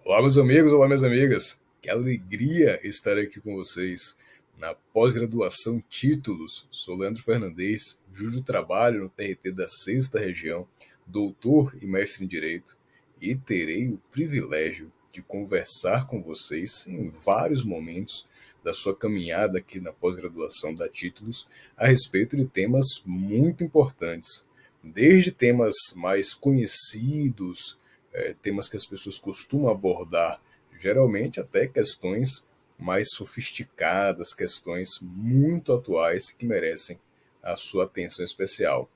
Olá, meus amigos, olá, minhas amigas. Que alegria estar aqui com vocês na pós-graduação Títulos. Sou Leandro Fernandes, juiz do trabalho no TRT da Sexta Região, doutor e mestre em Direito, e terei o privilégio de conversar com vocês em vários momentos da sua caminhada aqui na pós-graduação da Títulos a respeito de temas muito importantes, desde temas mais conhecidos, temas que as pessoas costumam abordar, geralmente até questões mais sofisticadas, questões muito atuais que merecem a sua atenção especial.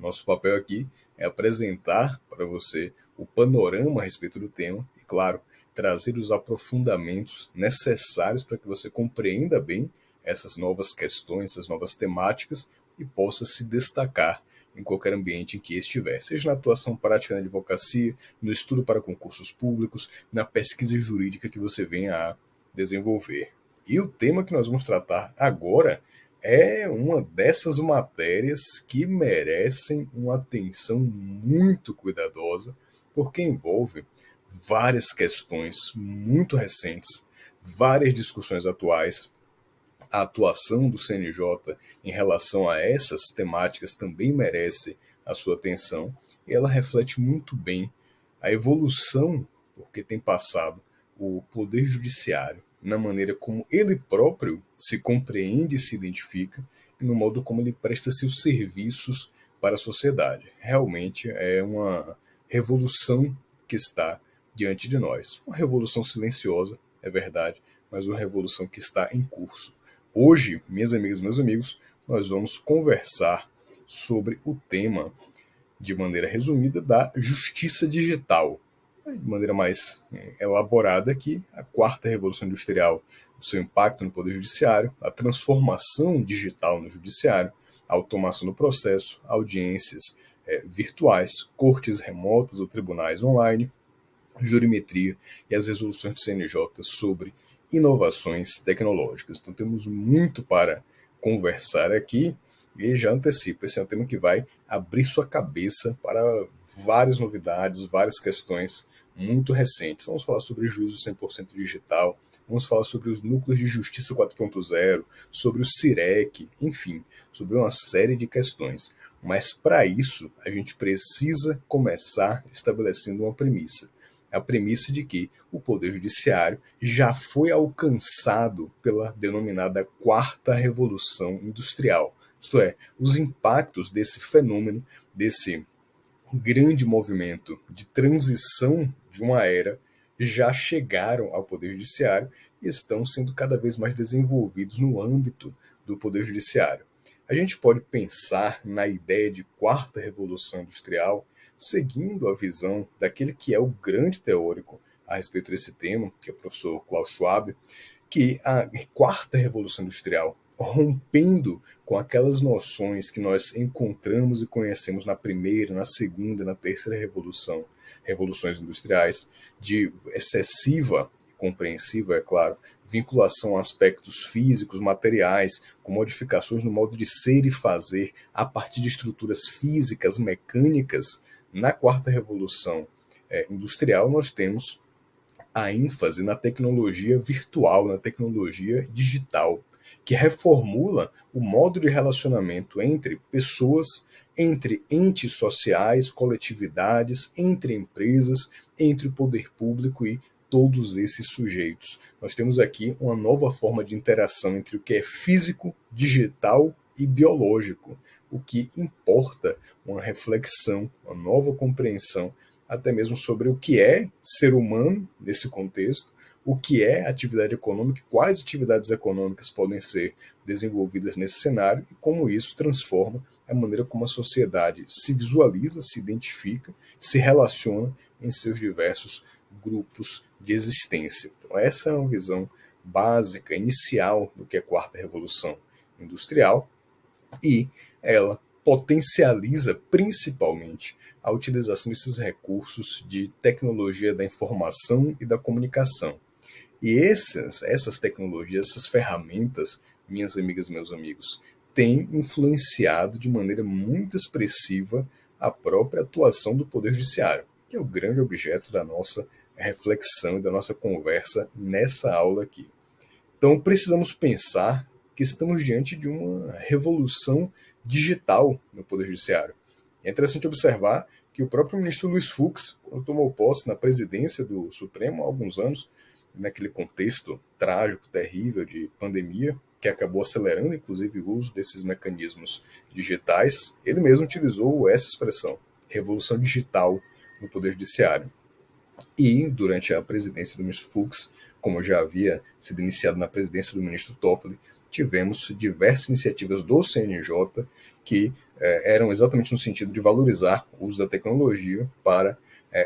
Nosso papel aqui é apresentar para você o panorama a respeito do tema e, claro, trazer os aprofundamentos necessários para que você compreenda bem essas novas questões, essas novas temáticas e possa se destacar em qualquer ambiente em que estiver, seja na atuação prática na advocacia, no estudo para concursos públicos, na pesquisa jurídica que você venha a desenvolver. E o tema que nós vamos tratar agora é uma dessas matérias que merecem uma atenção muito cuidadosa, porque envolve várias questões muito recentes, várias discussões atuais. A atuação do CNJ em relação a essas temáticas também merece a sua atenção e ela reflete muito bem a evolução porque tem passado o Poder Judiciário na maneira como ele próprio se compreende e se identifica e no modo como ele presta seus serviços para a sociedade. Realmente é uma revolução que está diante de nós. Uma revolução silenciosa, é verdade, mas uma revolução que está em curso. Hoje, minhas amigas e meus amigos, nós vamos conversar sobre o tema, de maneira resumida, da justiça digital. De maneira mais elaborada aqui, a quarta revolução industrial, o seu impacto no Poder Judiciário, a transformação digital no Judiciário, a automação do processo, audiências virtuais, cortes remotas ou tribunais online, jurimetria e as resoluções do CNJ sobre inovações tecnológicas. Então temos muito para conversar aqui e já antecipo, esse é um tema que vai abrir sua cabeça para várias novidades, várias questões muito recentes. Vamos falar sobre juízo 100% digital, vamos falar sobre os núcleos de justiça 4.0, sobre o CIREC, enfim, sobre uma série de questões. Mas para isso, a gente precisa começar estabelecendo uma premissa. A premissa de que o Poder Judiciário já foi alcançado pela denominada Quarta Revolução Industrial. Isto é, os impactos desse fenômeno, desse grande movimento de transição de uma era, já chegaram ao Poder Judiciário e estão sendo cada vez mais desenvolvidos no âmbito do Poder Judiciário. A gente pode pensar na ideia de quarta revolução industrial seguindo a visão daquele que é o grande teórico a respeito desse tema, que é o professor Klaus Schwab, que a quarta revolução industrial, rompendo com aquelas noções que nós encontramos e conhecemos na primeira, na segunda, na terceira revoluções industriais, de excessiva e compreensiva, é claro, vinculação a aspectos físicos, materiais, com modificações no modo de ser e fazer a partir de estruturas físicas, mecânicas. Na quarta revolução industrial, nós temos a ênfase na tecnologia virtual, na tecnologia digital, que reformula o modo de relacionamento entre pessoas, entre entes sociais, coletividades, entre empresas, entre o poder público e todos esses sujeitos. Nós temos aqui uma nova forma de interação entre o que é físico, digital e biológico, o que importa uma reflexão, uma nova compreensão até mesmo sobre o que é ser humano nesse contexto, o que é atividade econômica, quais atividades econômicas podem ser desenvolvidas nesse cenário e como isso transforma a maneira como a sociedade se visualiza, se identifica, se relaciona em seus diversos grupos de existência. Então, essa é uma visão básica, inicial do que é a quarta revolução industrial e ela potencializa principalmente a utilização desses recursos de tecnologia da informação e da comunicação. E essas tecnologias, essas ferramentas, minhas amigas e meus amigos, têm influenciado de maneira muito expressiva a própria atuação do Poder Judiciário, que é o grande objeto da nossa reflexão e da nossa conversa nessa aula aqui. Então, precisamos pensar que estamos diante de uma revolução digital no Poder Judiciário. É interessante observar que o próprio ministro Luiz Fux, quando tomou posse na presidência do Supremo há alguns anos, naquele contexto trágico, terrível de pandemia, que acabou acelerando, inclusive, o uso desses mecanismos digitais, ele mesmo utilizou essa expressão, revolução digital no Poder Judiciário. E, durante a presidência do ministro Fux, como já havia sido iniciado na presidência do ministro Toffoli, tivemos diversas iniciativas do CNJ que eram exatamente no sentido de valorizar o uso da tecnologia para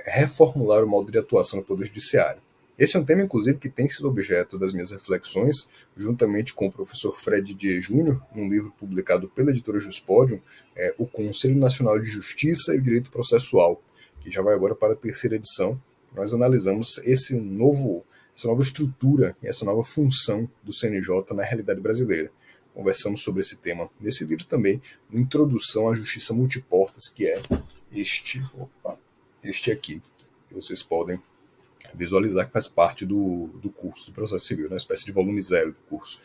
reformular o modo de atuação do Poder Judiciário. Esse é um tema, inclusive, que tem sido objeto das minhas reflexões, juntamente com o professor Fred Dias Júnior, num livro publicado pela editora Juspodium, O Conselho Nacional de Justiça e o Direito Processual, que já vai agora para a terceira edição. Nós analisamos essa nova estrutura, essa nova função do CNJ na realidade brasileira. Conversamos sobre esse tema nesse livro também, no Introdução à Justiça Multiportas, que é este aqui, que vocês podem visualizar, que faz parte do curso do processo civil, uma espécie de volume zero do curso.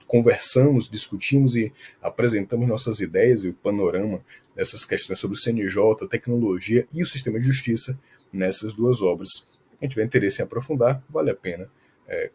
Conversamos, discutimos e apresentamos nossas ideias e o panorama dessas questões sobre o CNJ, a tecnologia e o sistema de justiça nessas duas obras. Quem tiver interesse em aprofundar, vale a pena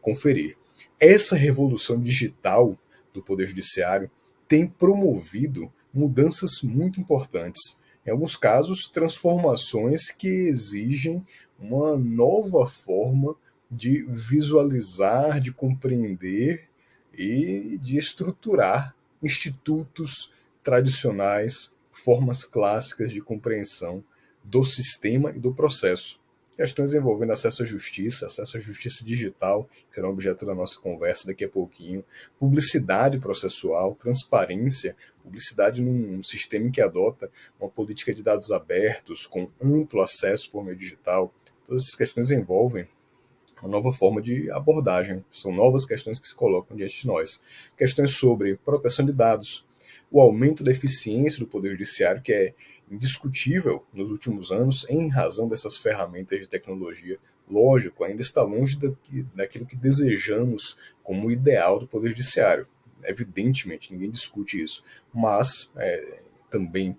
conferir. Essa revolução digital do Poder Judiciário tem promovido mudanças muito importantes. Em alguns casos, transformações que exigem uma nova forma de visualizar, de compreender e de estruturar institutos tradicionais, formas clássicas de compreensão do sistema e do processo. Questões envolvendo acesso à justiça digital, que será objeto da nossa conversa daqui a pouquinho, publicidade processual, transparência, publicidade num sistema que adota uma política de dados abertos, com amplo acesso por meio digital. Todas essas questões envolvem uma nova forma de abordagem, são novas questões que se colocam diante de nós. Questões sobre proteção de dados, o aumento da eficiência do Poder Judiciário, que é indiscutível nos últimos anos, em razão dessas ferramentas de tecnologia. Lógico, ainda está longe daquilo que desejamos como ideal do Poder Judiciário. Evidentemente, ninguém discute isso. Mas também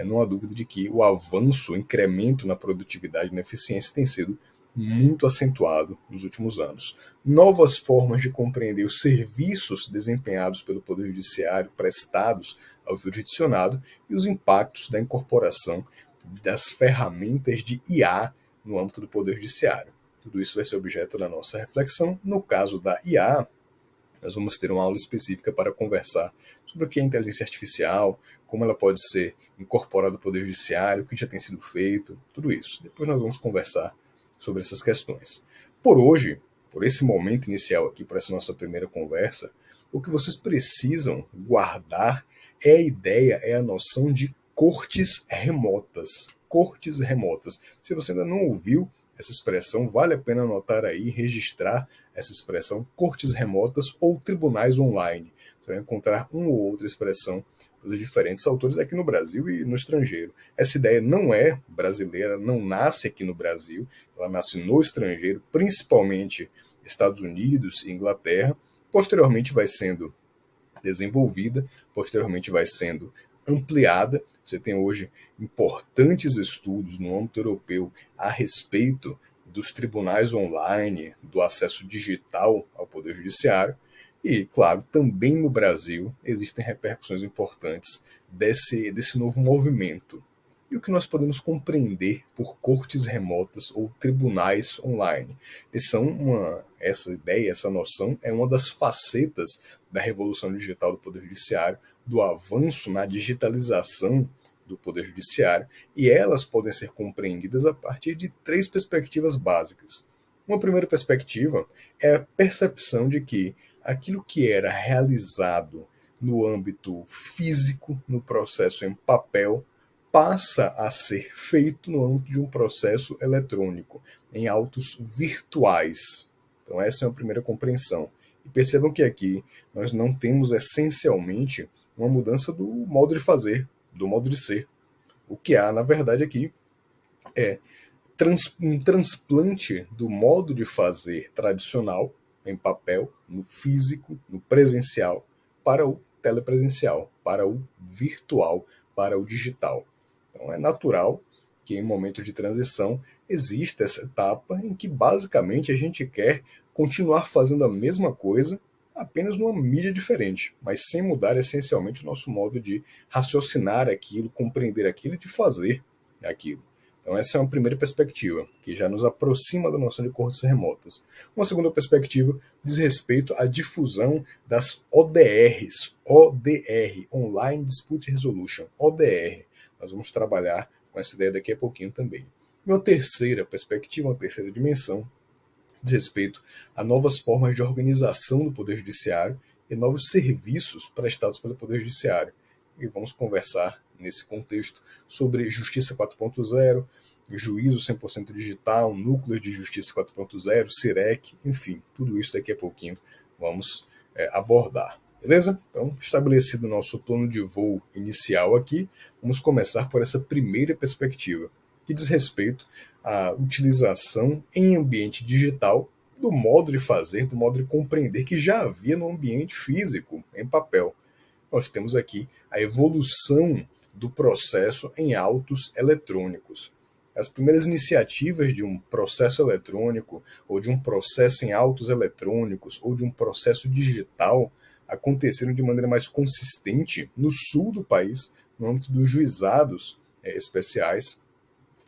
não há dúvida de que o avanço, o incremento na produtividade e na eficiência tem sido muito acentuado nos últimos anos. Novas formas de compreender os serviços desempenhados pelo Poder Judiciário prestados ao jurisdicionado e os impactos da incorporação das ferramentas de IA no âmbito do Poder Judiciário. Tudo isso vai ser objeto da nossa reflexão. No caso da IA, nós vamos ter uma aula específica para conversar sobre o que é inteligência artificial, como ela pode ser incorporada ao Poder Judiciário, o que já tem sido feito, tudo isso. Depois nós vamos conversar sobre essas questões. Por hoje, por esse momento inicial aqui, por essa nossa primeira conversa, o que vocês precisam guardar é a ideia, é a noção de cortes remotas. Cortes remotas. Se você ainda não ouviu essa expressão, vale a pena anotar aí, registrar essa expressão, cortes remotas ou tribunais online. Você vai encontrar uma ou outra expressão pelos diferentes autores aqui no Brasil e no estrangeiro. Essa ideia não é brasileira, não nasce aqui no Brasil, ela nasce no estrangeiro, principalmente Estados Unidos e Inglaterra. Posteriormente vai sendo desenvolvida, posteriormente vai sendo ampliada. Você tem hoje importantes estudos no âmbito europeu a respeito dos tribunais online, do acesso digital ao Poder Judiciário. E, claro, também no Brasil existem repercussões importantes desse novo movimento. E o que nós podemos compreender por cortes remotas ou tribunais online? Essa ideia, essa noção é uma das facetas da revolução digital do Poder Judiciário, do avanço na digitalização do Poder Judiciário, e elas podem ser compreendidas a partir de três perspectivas básicas. Uma primeira perspectiva é a percepção de que aquilo que era realizado no âmbito físico, no processo em papel, passa a ser feito no âmbito de um processo eletrônico, em autos virtuais. Então essa é uma primeira compreensão. E percebam que aqui nós não temos essencialmente uma mudança do modo de fazer, do modo de ser. O que há, na verdade, aqui é um transplante do modo de fazer tradicional, em papel, no físico, no presencial, para o telepresencial, para o virtual, para o digital. Então é natural que em momentos de transição exista essa etapa em que basicamente a gente quer continuar fazendo a mesma coisa, apenas numa mídia diferente, mas sem mudar essencialmente o nosso modo de raciocinar aquilo, compreender aquilo e de fazer aquilo. Então essa é uma primeira perspectiva, que já nos aproxima da noção de cortes remotas. Uma segunda perspectiva diz respeito à difusão das ODRs, ODR, Online Dispute Resolution, ODR. Nós vamos trabalhar com essa ideia daqui a pouquinho também. E uma terceira perspectiva, uma terceira dimensão, diz respeito a novas formas de organização do Poder Judiciário e novos serviços prestados pelo Poder Judiciário. E vamos conversar nesse contexto sobre Justiça 4.0, Juízo 100% Digital, Núcleo de Justiça 4.0, CIREC, enfim, tudo isso daqui a pouquinho vamos abordar. Beleza? Então, estabelecido o nosso plano de voo inicial aqui, vamos começar por essa primeira perspectiva, que diz respeito à utilização em ambiente digital do modo de fazer, do modo de compreender que já havia no ambiente físico, em papel. Nós temos aqui a evolução do processo em autos eletrônicos. As primeiras iniciativas de um processo eletrônico, ou de um processo em autos eletrônicos, ou de um processo digital, aconteceram de maneira mais consistente no sul do país, no âmbito dos juizados especiais,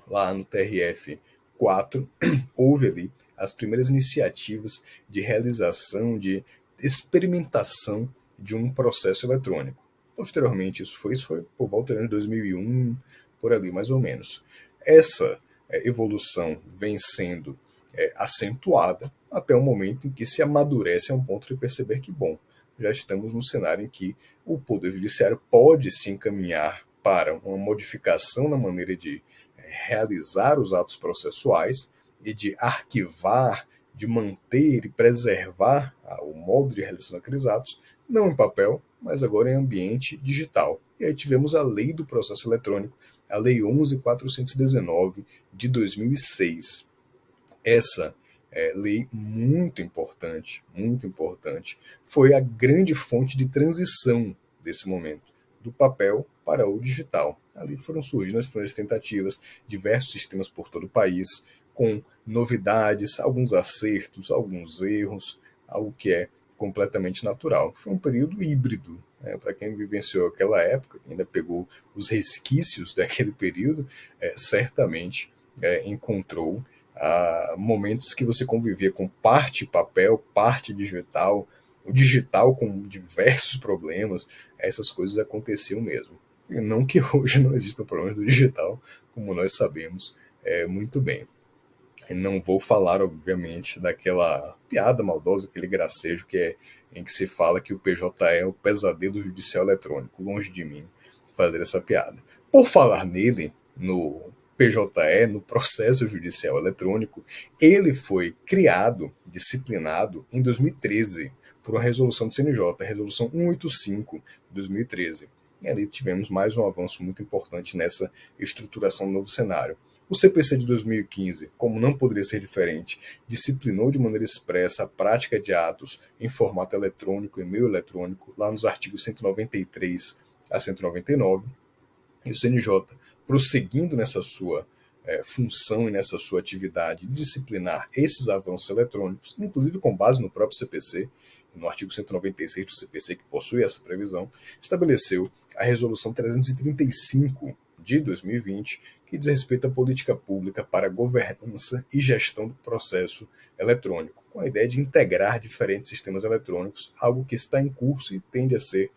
lá no TRF 4, houve ali as primeiras iniciativas de realização, de experimentação de um processo eletrônico. Posteriormente, isso foi por volta de 2001, por ali mais ou menos. Essa evolução vem sendo acentuada até o momento em que se amadurece a um ponto de perceber que, bom, já estamos num cenário em que o Poder Judiciário pode se encaminhar para uma modificação na maneira de realizar os atos processuais e de arquivar, de manter e preservar o modo de realização daqueles atos, não em papel, mas agora em ambiente digital. E aí tivemos a Lei do Processo Eletrônico, a Lei 11.419 de 2006. Essa lei muito importante, foi a grande fonte de transição desse momento, do papel para o digital. Ali foram surgindo as primeiras tentativas, diversos sistemas por todo o país, com novidades, alguns acertos, alguns erros, algo que é completamente natural. Foi um período híbrido. Para quem vivenciou aquela época, ainda pegou os resquícios daquele período, certamente encontrou momentos que você convivia com parte papel, parte digital, o digital com diversos problemas, essas coisas aconteciam mesmo. E não que hoje não existam problemas do digital, como nós sabemos muito bem. Não vou falar, obviamente, daquela piada maldosa, aquele gracejo em que se fala que o PJE é o pesadelo judicial eletrônico. Longe de mim fazer essa piada. Por falar nele, no PJE, no processo judicial eletrônico, ele foi criado, disciplinado, em 2013, por uma resolução do CNJ, a resolução 185 de 2013. E ali tivemos mais um avanço muito importante nessa estruturação do novo cenário. O CPC de 2015, como não poderia ser diferente, disciplinou de maneira expressa a prática de atos em formato eletrônico e meio eletrônico, lá nos artigos 193 a 199, e o CNJ, prosseguindo nessa sua função e nessa sua atividade de disciplinar esses avanços eletrônicos, inclusive com base no próprio CPC, no artigo 196 do CPC, que possui essa previsão, estabeleceu a Resolução 335 de 2020, que diz respeito à política pública para a governança e gestão do processo eletrônico, com a ideia de integrar diferentes sistemas eletrônicos, algo que está em curso e tende a ser,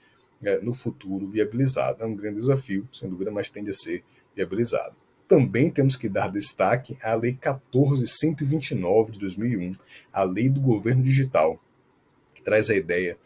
no futuro, viabilizado. É um grande desafio, sem dúvida, mas tende a ser viabilizado. Também temos que dar destaque à Lei 14.129 de 2001, a Lei do Governo Digital, que traz a ideia,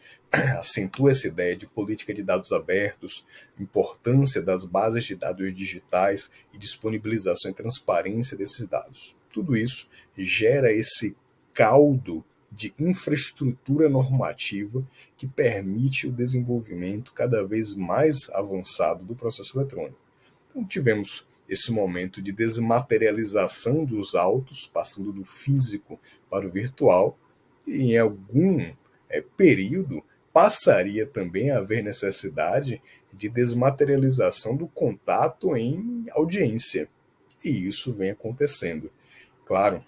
acentua essa ideia de política de dados abertos, importância das bases de dados digitais e disponibilização e transparência desses dados. Tudo isso gera esse caldo de infraestrutura normativa que permite o desenvolvimento cada vez mais avançado do processo eletrônico. Então, tivemos esse momento de desmaterialização dos autos, passando do físico para o virtual, e em algum período passaria também a haver necessidade de desmaterialização do contato em audiência. E isso vem acontecendo. Claro,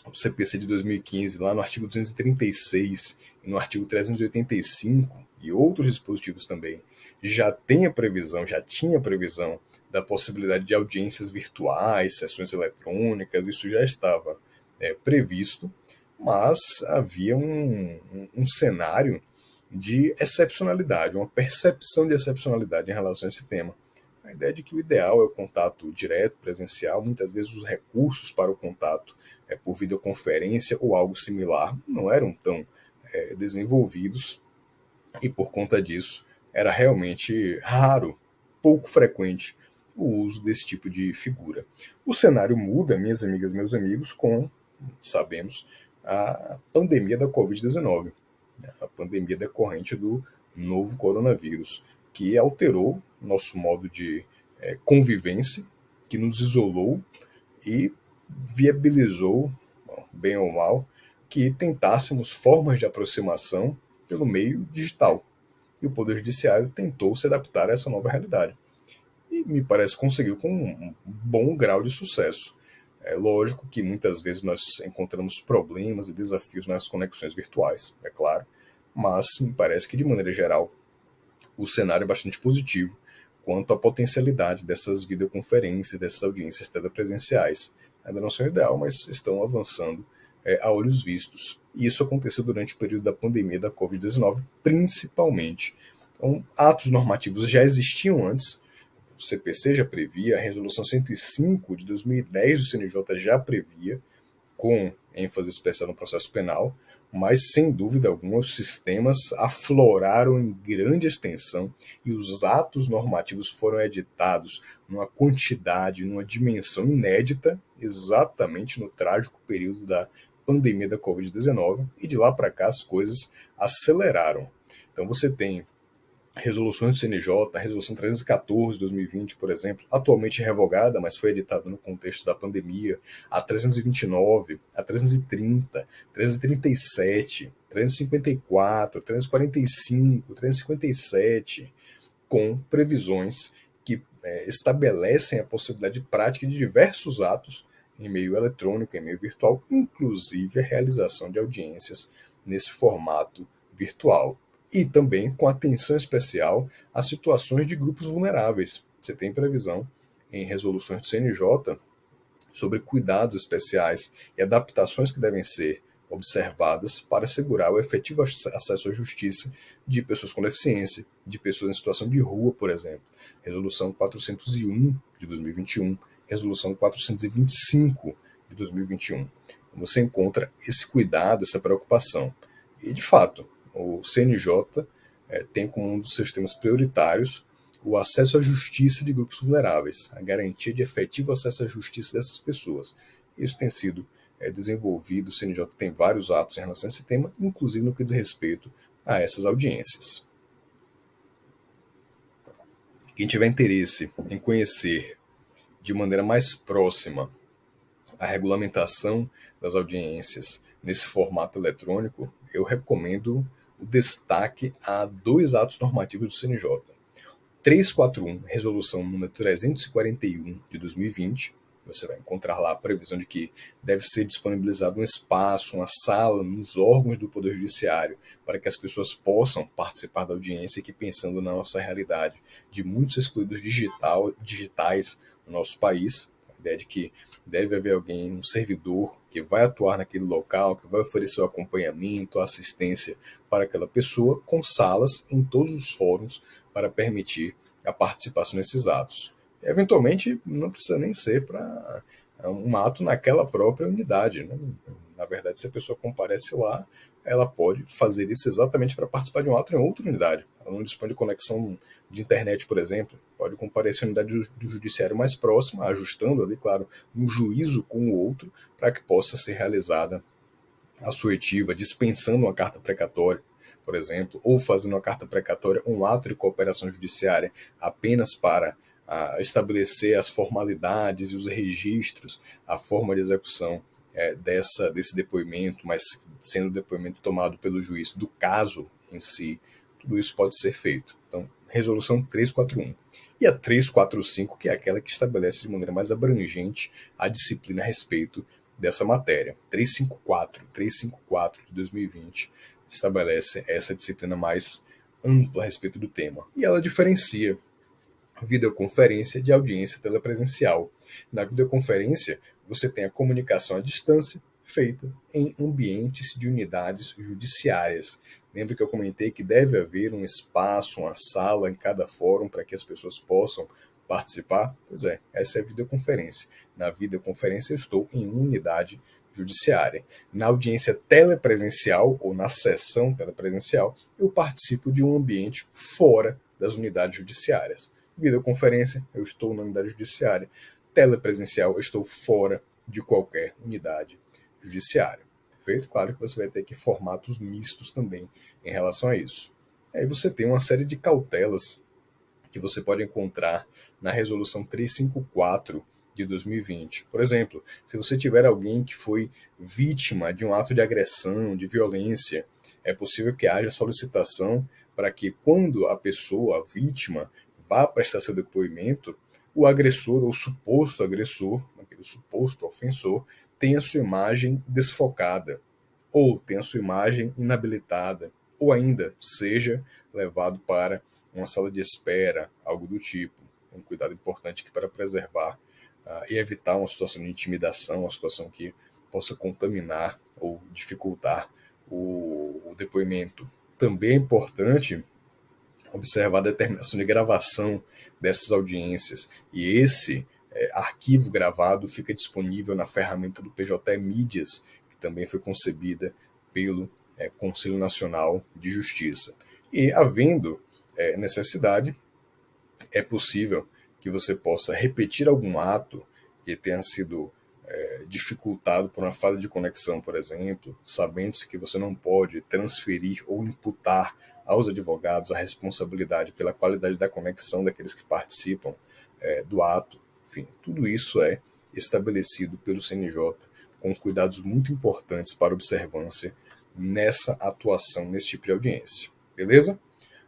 o CPC de 2015, lá no artigo 236 e no artigo 385 e outros dispositivos também, já tinha previsão da possibilidade de audiências virtuais, sessões eletrônicas, isso já estava previsto, mas havia um cenário de excepcionalidade, uma percepção de excepcionalidade em relação a esse tema. A ideia de que o ideal é o contato direto, presencial, muitas vezes os recursos para o contato por videoconferência ou algo similar não eram tão desenvolvidos e por conta disso era realmente raro, pouco frequente o uso desse tipo de figura. O cenário muda, minhas amigas, meus amigos, com, sabemos, a pandemia da Covid-19, a pandemia decorrente do novo coronavírus, que alterou nosso modo de convivência, que nos isolou e viabilizou, bem ou mal, que tentássemos formas de aproximação pelo meio digital. E o Poder Judiciário tentou se adaptar a essa nova realidade. E me parece que conseguiu com um bom grau de sucesso. É lógico que muitas vezes nós encontramos problemas e desafios nas conexões virtuais, é claro, mas me parece que, de maneira geral, o cenário é bastante positivo quanto à potencialidade dessas videoconferências, dessas audiências telepresenciais. Ainda não são ideal, mas estão avançando a olhos vistos. E isso aconteceu durante o período da pandemia da Covid-19, principalmente. Então, atos normativos já existiam antes, o CPC já previa, a Resolução 105 de 2010 do CNJ já previa, com ênfase especial no processo penal, mas sem dúvida alguma os sistemas afloraram em grande extensão e os atos normativos foram editados numa quantidade, numa dimensão inédita, exatamente no trágico período da pandemia da Covid-19, e de lá para cá as coisas aceleraram. Então você tem resoluções do CNJ, a resolução 314 de 2020, por exemplo, atualmente revogada, mas foi editada no contexto da pandemia, a 329, a 330, 337, 354, 345, 357, com previsões que estabelecem a possibilidade de prática de diversos atos em meio eletrônico, em meio virtual, inclusive a realização de audiências nesse formato virtual. E também com atenção especial às situações de grupos vulneráveis. Você tem previsão em resoluções do CNJ sobre cuidados especiais e adaptações que devem ser observadas para assegurar o efetivo acesso à justiça de pessoas com deficiência, de pessoas em situação de rua, por exemplo. Resolução 401 de 2021, Resolução 425 de 2021. Você encontra esse cuidado, essa preocupação. E, de fato, o CNJ tem como um dos seus temas prioritários o acesso à justiça de grupos vulneráveis, a garantia de efetivo acesso à justiça dessas pessoas. Isso tem sido desenvolvido, o CNJ tem vários atos em relação a esse tema, inclusive no que diz respeito a essas audiências. Quem tiver interesse em conhecer de maneira mais próxima a regulamentação das audiências nesse formato eletrônico, eu recomendo o destaque a dois atos normativos do CNJ. 341, resolução número 341 de 2020, você vai encontrar lá a previsão de que deve ser disponibilizado um espaço, uma sala nos órgãos do Poder Judiciário para que as pessoas possam participar da audiência, que pensando na nossa realidade de muitos excluídos digitais no nosso país, a ideia de que deve haver alguém, um servidor que vai atuar naquele local, que vai oferecer o acompanhamento, a assistência para aquela pessoa, com salas em todos os fóruns para permitir a participação nesses atos. Eventualmente, não precisa nem ser para um ato naquela própria unidade. Né? Na verdade, se a pessoa comparece lá, ela pode fazer isso exatamente para participar de um ato em outra unidade. Ela não dispõe de conexão de internet, por exemplo, pode comparecer à unidade do judiciário mais próxima, ajustando ali, claro, um juízo com o outro, para que possa ser realizada a suetiva, dispensando uma carta precatória, por exemplo, ou fazendo uma carta precatória, um ato de cooperação judiciária apenas para a estabelecer as formalidades e os registros, a forma de execução desse depoimento, mas sendo o depoimento tomado pelo juiz do caso em si, tudo isso pode ser feito. Então, resolução 341. E a 345, que é aquela que estabelece de maneira mais abrangente a disciplina a respeito dessa matéria. 354 de 2020 estabelece essa disciplina mais ampla a respeito do tema. E ela diferencia videoconferência de audiência telepresencial. Na videoconferência, você tem a comunicação à distância feita em ambientes de unidades judiciárias. Lembra que eu comentei que deve haver um espaço, uma sala em cada fórum para que as pessoas possam participar? Pois é, essa é a videoconferência. Na videoconferência eu estou em uma unidade judiciária. Na audiência telepresencial ou na sessão telepresencial, eu participo de um ambiente fora das unidades judiciárias. Videoconferência, eu estou na unidade judiciária. Telepresencial, eu estou fora de qualquer unidade judiciária. Perfeito? Claro que você vai ter que formatos mistos também em relação a isso. Aí você tem uma série de cautelas que você pode encontrar na resolução 354 de 2020. Por exemplo, se você tiver alguém que foi vítima de um ato de agressão, de violência, é possível que haja solicitação para que quando a pessoa, a vítima, vá prestar seu depoimento, o agressor ou suposto agressor, aquele suposto ofensor, tenha sua imagem desfocada, ou tenha sua imagem inabilitada, ou ainda seja levado para uma sala de espera, algo do tipo. Um cuidado importante aqui para preservar e evitar uma situação de intimidação, uma situação que possa contaminar ou dificultar o depoimento. Também é importante observar a determinação de gravação dessas audiências. E esse arquivo gravado fica disponível na ferramenta do PJ Mídias, que também foi concebida pelo Conselho Nacional de Justiça. E, havendo necessidade, é possível que você possa repetir algum ato que tenha sido dificultado por uma falha de conexão, por exemplo, sabendo-se que você não pode transferir ou imputar aos advogados a responsabilidade pela qualidade da conexão daqueles que participam do ato. Enfim, tudo isso é estabelecido pelo CNJ com cuidados muito importantes para observância nessa atuação, nesse tipo de audiência. Beleza?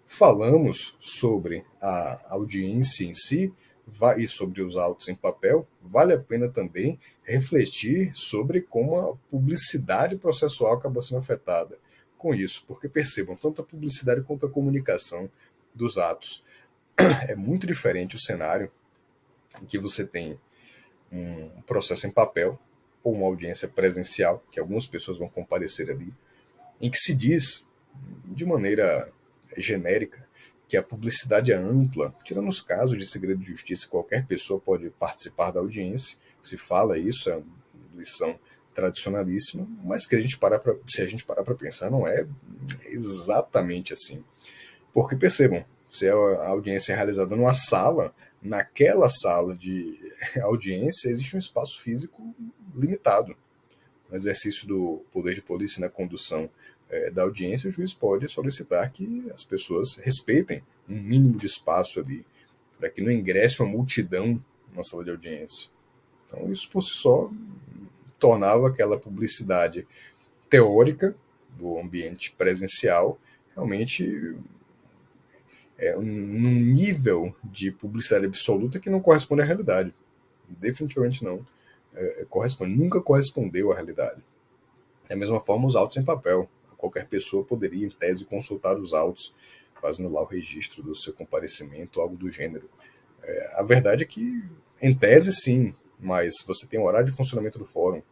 Falamos sobre a audiência em si e sobre os autos em papel. Vale a pena também refletir sobre como a publicidade processual acabou sendo afetada com isso, porque percebam, tanto a publicidade quanto a comunicação dos atos. É muito diferente o cenário em que você tem um processo em papel ou uma audiência presencial, que algumas pessoas vão comparecer ali, em que se diz, de maneira genérica, que a publicidade é ampla, tirando os casos de segredo de justiça, qualquer pessoa pode participar da audiência, se fala isso, é uma lição tradicionalíssima, mas que se a gente parar para pensar, não é exatamente assim. Porque percebam, se a audiência é realizada numa sala, naquela sala de audiência existe um espaço físico limitado. No exercício do poder de polícia na condução da audiência, o juiz pode solicitar que as pessoas respeitem um mínimo de espaço ali, para que não ingresse uma multidão na sala de audiência. Então, isso por si só tornava aquela publicidade teórica do ambiente presencial realmente num nível de publicidade absoluta que não corresponde à realidade. Definitivamente não corresponde, nunca correspondeu à realidade. Da mesma forma, os autos em papel. Qualquer pessoa poderia, em tese, consultar os autos, fazendo lá o registro do seu comparecimento, algo do gênero. A verdade é que, em tese, sim, mas você tem um horário de funcionamento do fórum,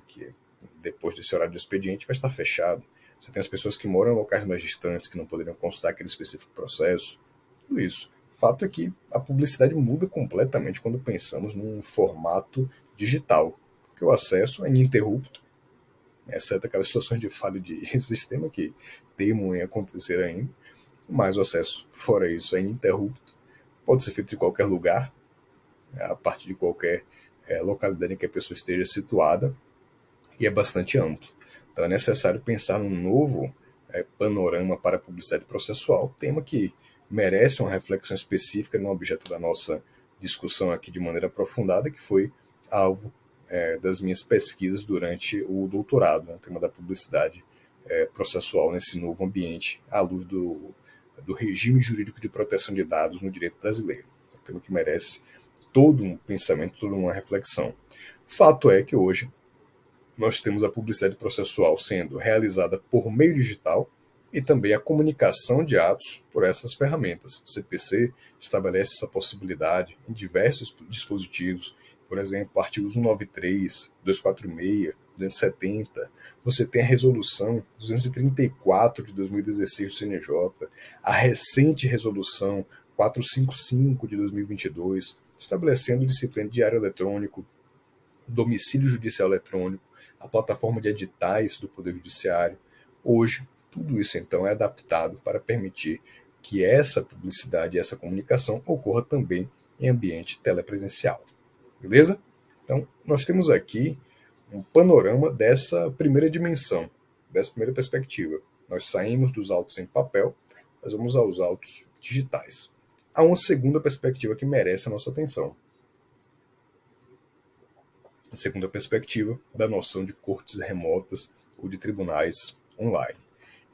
que depois desse horário de expediente vai estar fechado. Você tem as pessoas que moram em locais mais distantes, que não poderiam consultar aquele específico processo. Tudo isso. O fato é que a publicidade muda completamente quando pensamos num formato digital, porque o acesso é ininterrupto, exceto aquelas situações de falha de sistema que temam em acontecer ainda, mas o acesso, fora isso, é ininterrupto, pode ser feito de qualquer lugar, a partir de qualquer localidade em que a pessoa esteja situada, e é bastante amplo. Então é necessário pensar num novo panorama para a publicidade processual, tema que merece uma reflexão específica no objeto da nossa discussão aqui de maneira aprofundada, que foi alvo das minhas pesquisas durante o doutorado, né, tema da publicidade processual nesse novo ambiente, à luz do regime jurídico de proteção de dados no direito brasileiro. Pelo que merece todo um pensamento, toda uma reflexão. Fato é que hoje nós temos a publicidade processual sendo realizada por meio digital e também a comunicação de atos por essas ferramentas. O CPC estabelece essa possibilidade em diversos dispositivos, por exemplo, artigos 193, 246, 270. Você tem a resolução 234 de 2016 do CNJ, a recente resolução 455 de 2022, estabelecendo disciplina de diário eletrônico, domicílio judicial eletrônico, a plataforma de editais do Poder Judiciário. Hoje, tudo isso então é adaptado para permitir que essa publicidade e essa comunicação ocorra também em ambiente telepresencial. Beleza? Então, nós temos aqui um panorama dessa primeira dimensão, dessa primeira perspectiva. Nós saímos dos autos em papel, nós vamos aos autos digitais. Há uma segunda perspectiva que merece a nossa atenção. A segunda perspectiva da noção de cortes remotas ou de tribunais online.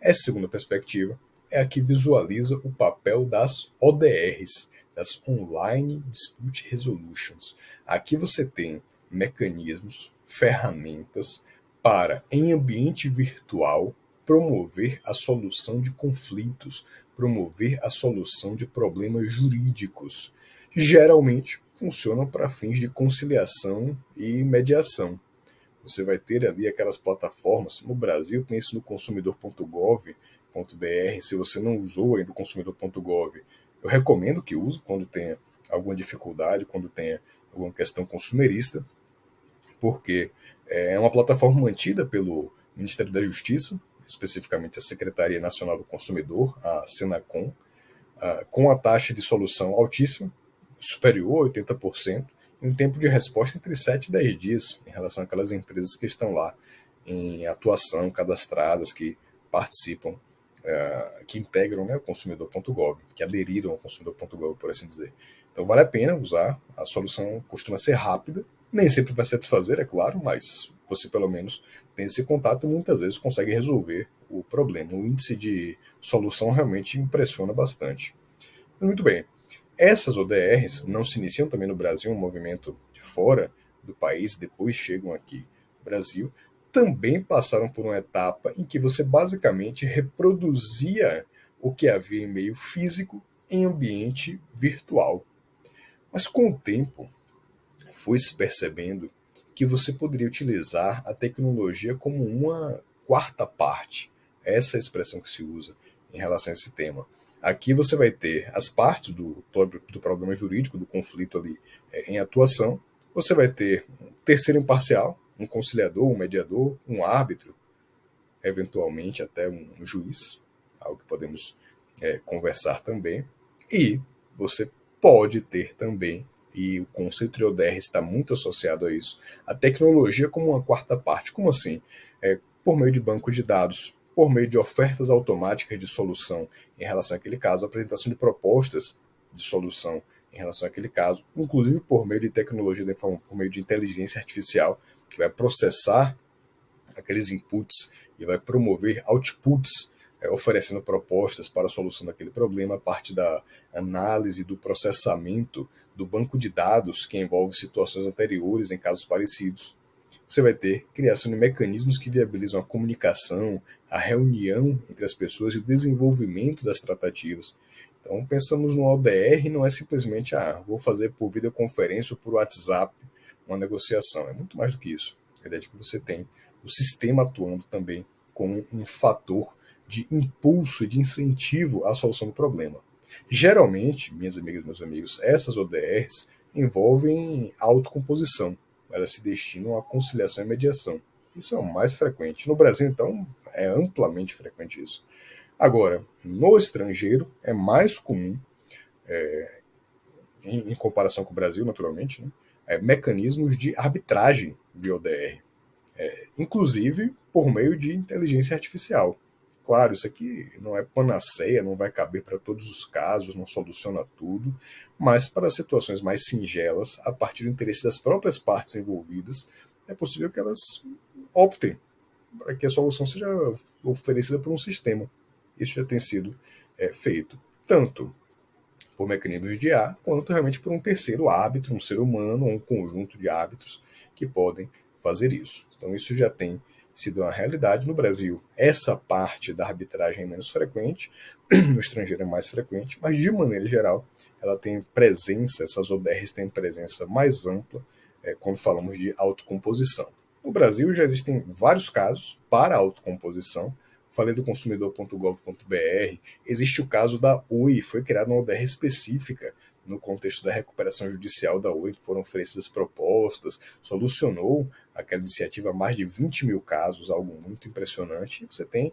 Essa segunda perspectiva é a que visualiza o papel das ODRs, das Online Dispute Resolutions. Aqui você tem mecanismos, ferramentas para, em ambiente virtual, promover a solução de conflitos, promover a solução de problemas jurídicos. Geralmente funcionam para fins de conciliação e mediação. Você vai ter ali aquelas plataformas, no Brasil tem isso no consumidor.gov.br, se você não usou ainda o consumidor.gov, eu recomendo que use quando tenha alguma dificuldade, quando tenha alguma questão consumerista, porque é uma plataforma mantida pelo Ministério da Justiça, especificamente a Secretaria Nacional do Consumidor, a Senacom, com a taxa de solução altíssima, superior a 80%, em um tempo de resposta entre 7 e 10 dias, em relação àquelas empresas que estão lá em atuação, cadastradas, que participam, que integram, né, o consumidor.gov, que aderiram ao consumidor.gov, por assim dizer. Então vale a pena usar, a solução costuma ser rápida, nem sempre vai satisfazer, é claro, mas você pelo menos tem esse contato e muitas vezes consegue resolver o problema. O índice de solução realmente impressiona bastante. Muito bem. Essas ODRs não se iniciam também no Brasil, um movimento de fora do país, depois chegam aqui no Brasil, também passaram por uma etapa em que você basicamente reproduzia o que havia em meio físico em ambiente virtual. Mas com o tempo, foi-se percebendo que você poderia utilizar a tecnologia como uma quarta parte. Essa é a expressão que se usa em relação a esse tema. Aqui você vai ter as partes do problema jurídico, do conflito ali em atuação. Você vai ter um terceiro imparcial, um conciliador, um mediador, um árbitro, eventualmente até um juiz, algo que podemos conversar também. E você pode ter também, e o conceito de ODR está muito associado a isso, a tecnologia como uma quarta parte. Como assim? Por meio de bancos de dados, por meio de ofertas automáticas de solução em relação àquele caso, apresentação de propostas de solução em relação àquele caso, inclusive por meio de tecnologia, por meio de inteligência artificial, que vai processar aqueles inputs e vai promover outputs, oferecendo propostas para a solução daquele problema a partir da análise, do processamento do banco de dados que envolve situações anteriores em casos parecidos. Você vai ter criação de mecanismos que viabilizam a comunicação, a reunião entre as pessoas e o desenvolvimento das tratativas. Então, pensamos no ODR, não é simplesmente, vou fazer por videoconferência ou por WhatsApp uma negociação. É muito mais do que isso. A ideia de que você tem o sistema atuando também como um fator de impulso e de incentivo à solução do problema. Geralmente, minhas amigas e meus amigos, essas ODRs envolvem autocomposição. Elas se destinam à conciliação e mediação. Isso é o mais frequente. No Brasil, então, é amplamente frequente isso. Agora, no estrangeiro, é mais comum, em comparação com o Brasil, naturalmente, né, mecanismos de arbitragem via ODR, inclusive por meio de inteligência artificial. Claro, isso aqui não é panaceia, não vai caber para todos os casos, não soluciona tudo, mas para situações mais singelas, a partir do interesse das próprias partes envolvidas, é possível que elas optem para que a solução seja oferecida por um sistema. Isso já tem sido feito, tanto por mecanismos de IA, quanto realmente por um terceiro árbitro, um ser humano, ou um conjunto de árbitros que podem fazer isso. Então isso já tem sido uma realidade no Brasil. Essa parte da arbitragem é menos frequente, no estrangeiro é mais frequente, mas de maneira geral ela tem presença, essas ODRs têm presença mais ampla quando falamos de autocomposição. No Brasil já existem vários casos para autocomposição. Falei do consumidor.gov.br. Existe o caso da Oi, foi criada uma ODR específica no contexto da recuperação judicial da Oi, que foram oferecidas propostas, solucionou aquela iniciativa mais de 20 mil casos, algo muito impressionante. E você tem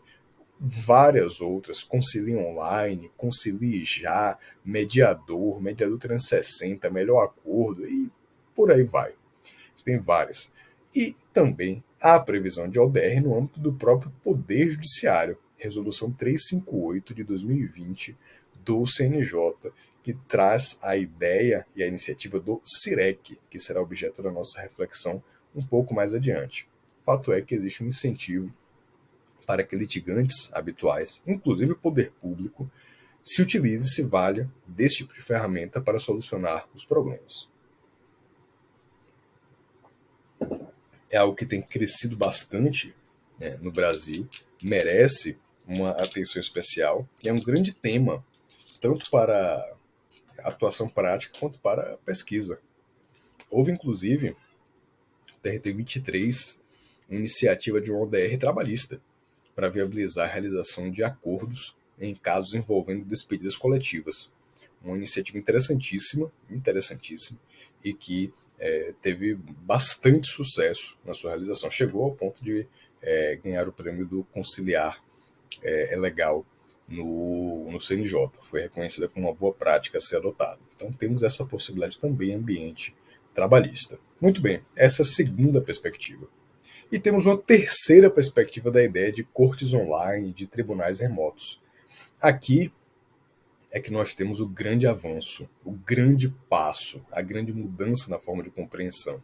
várias outras, Concilie Online, Concilie Já, Mediador 360, Melhor Acordo e por aí vai. Você tem várias. E também há a previsão de ODR no âmbito do próprio Poder Judiciário, Resolução 358 de 2020 do CNJ, que traz a ideia e a iniciativa do CIREC, que será objeto da nossa reflexão um pouco mais adiante. Fato é que existe um incentivo para que litigantes habituais, inclusive o poder público, se utilize e se valha deste tipo de ferramenta para solucionar os problemas. É algo que tem crescido bastante no Brasil, merece uma atenção especial e é um grande tema, tanto para a atuação prática quanto para a pesquisa. Houve, inclusive, TRT 23, uma iniciativa de uma ODR trabalhista para viabilizar a realização de acordos em casos envolvendo despedidas coletivas. Uma iniciativa interessantíssima, e que teve bastante sucesso na sua realização. Chegou ao ponto de ganhar o prêmio do Conciliar Legal no CNJ. Foi reconhecida como uma boa prática a ser adotada. Então temos essa possibilidade também em ambiente trabalhista. Muito bem, essa é a segunda perspectiva. E temos uma terceira perspectiva da ideia de cortes online, de tribunais remotos. Aqui é que nós temos o grande avanço, o grande passo, a grande mudança na forma de compreensão.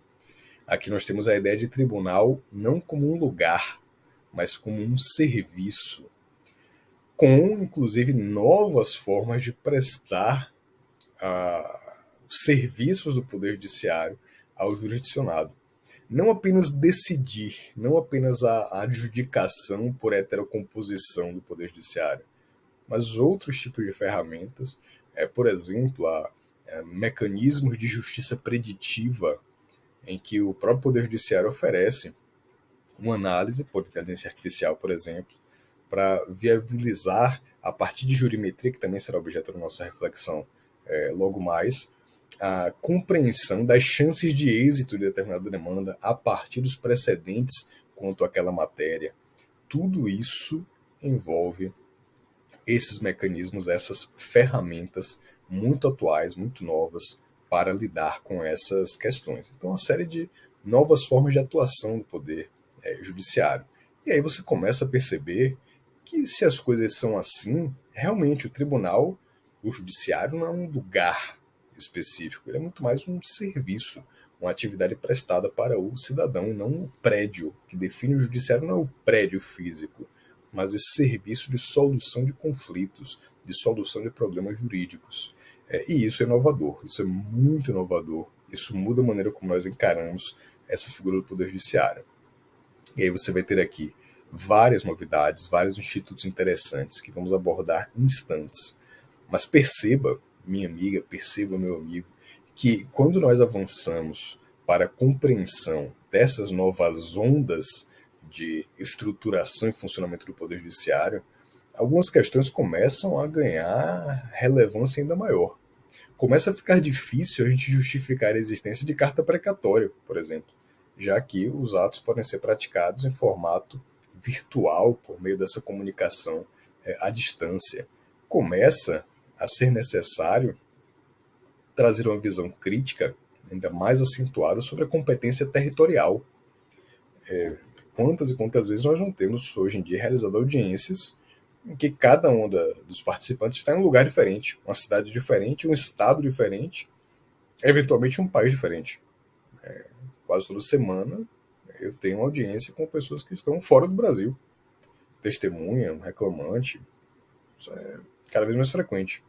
Aqui nós temos a ideia de tribunal não como um lugar, mas como um serviço, com, inclusive, novas formas de prestar serviços do Poder Judiciário ao jurisdicionado. Não apenas decidir, não apenas a adjudicação por heterocomposição do Poder Judiciário, mas outros tipos de ferramentas, por exemplo, mecanismos de justiça preditiva, em que o próprio Poder Judiciário oferece uma análise por inteligência artificial, por exemplo, para viabilizar, a partir de jurimetria, que também será objeto da nossa reflexão logo mais, a compreensão das chances de êxito de determinada demanda a partir dos precedentes quanto àquela matéria. Tudo isso envolve esses mecanismos, essas ferramentas muito atuais, muito novas, para lidar com essas questões. Então, uma série de novas formas de atuação do poder judiciário. E aí você começa a perceber que, se as coisas são assim, realmente o tribunal, o judiciário, não é um lugar específico, ele é muito mais um serviço, uma atividade prestada para o cidadão, não o prédio. Que define o judiciário não é o prédio físico, mas esse serviço de solução de conflitos, de solução de problemas jurídicos. E isso é inovador, isso é muito inovador, isso muda a maneira como nós encaramos essa figura do Poder Judiciário. E aí você vai ter aqui várias novidades, vários institutos interessantes que vamos abordar em instantes. Mas perceba, minha amiga, perceba, meu amigo, que quando nós avançamos para a compreensão dessas novas ondas de estruturação e funcionamento do Poder Judiciário, algumas questões começam a ganhar relevância ainda maior. Começa a ficar difícil a gente justificar a existência de carta precatória, por exemplo, já que os atos podem ser praticados em formato virtual por meio dessa comunicação à distância. Começa a ser necessário trazer uma visão crítica ainda mais acentuada sobre a competência territorial. Quantas e quantas vezes nós não temos hoje em dia realizado audiências em que cada um dos participantes está em um lugar diferente, uma cidade diferente, um estado diferente, eventualmente um país diferente. Quase toda semana eu tenho uma audiência com pessoas que estão fora do Brasil, testemunha, um reclamante. Isso é cada vez mais frequente.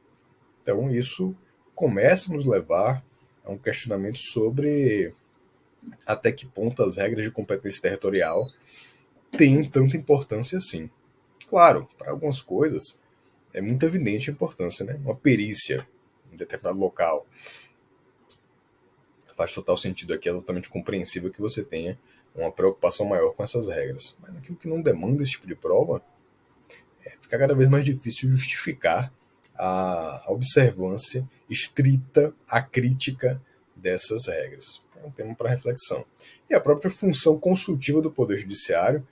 Então isso começa a nos levar a um questionamento sobre até que ponto as regras de competência territorial têm tanta importância assim. Claro, para algumas coisas é muito evidente a importância, né? Uma perícia em determinado local. Faz total sentido aqui, é totalmente compreensível que você tenha uma preocupação maior com essas regras. Mas aquilo que não demanda esse tipo de prova, fica cada vez mais difícil justificar a observância estrita, a crítica dessas regras. É um tema para reflexão. E a própria função consultiva do Poder Judiciário,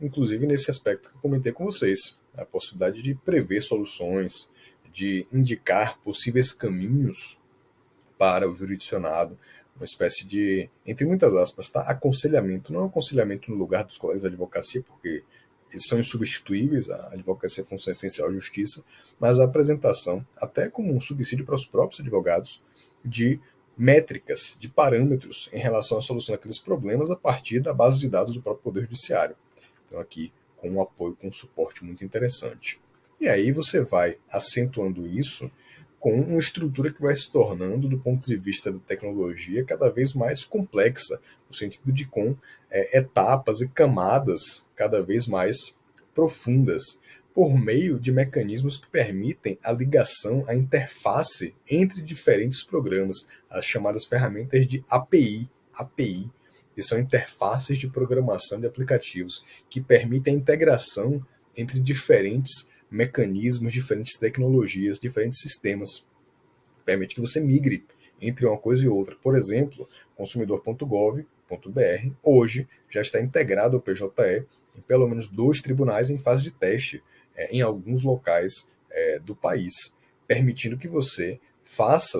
inclusive nesse aspecto que eu comentei com vocês, a possibilidade de prever soluções, de indicar possíveis caminhos para o jurisdicionado, uma espécie de, entre muitas aspas, tá? Aconselhamento. Não é um aconselhamento no lugar dos colegas da advocacia, porque eles são insubstituíveis, a advocacia é função essencial à justiça, mas a apresentação, até como um subsídio para os próprios advogados, de métricas, de parâmetros em relação à solução daqueles problemas a partir da base de dados do próprio Poder Judiciário. Então, aqui, com um apoio, com um suporte muito interessante. E aí você vai acentuando isso com uma estrutura que vai se tornando, do ponto de vista da tecnologia, cada vez mais complexa, no sentido de com etapas e camadas cada vez mais profundas, por meio de mecanismos que permitem a ligação, a interface entre diferentes programas, as chamadas ferramentas de API, que são interfaces de programação de aplicativos, que permitem a integração entre diferentes mecanismos, diferentes tecnologias, diferentes sistemas. Permite que você migre entre uma coisa e outra. Por exemplo, consumidor.gov.br hoje já está integrado ao PJE em pelo menos 2 tribunais em fase de teste em alguns locais do país, permitindo que você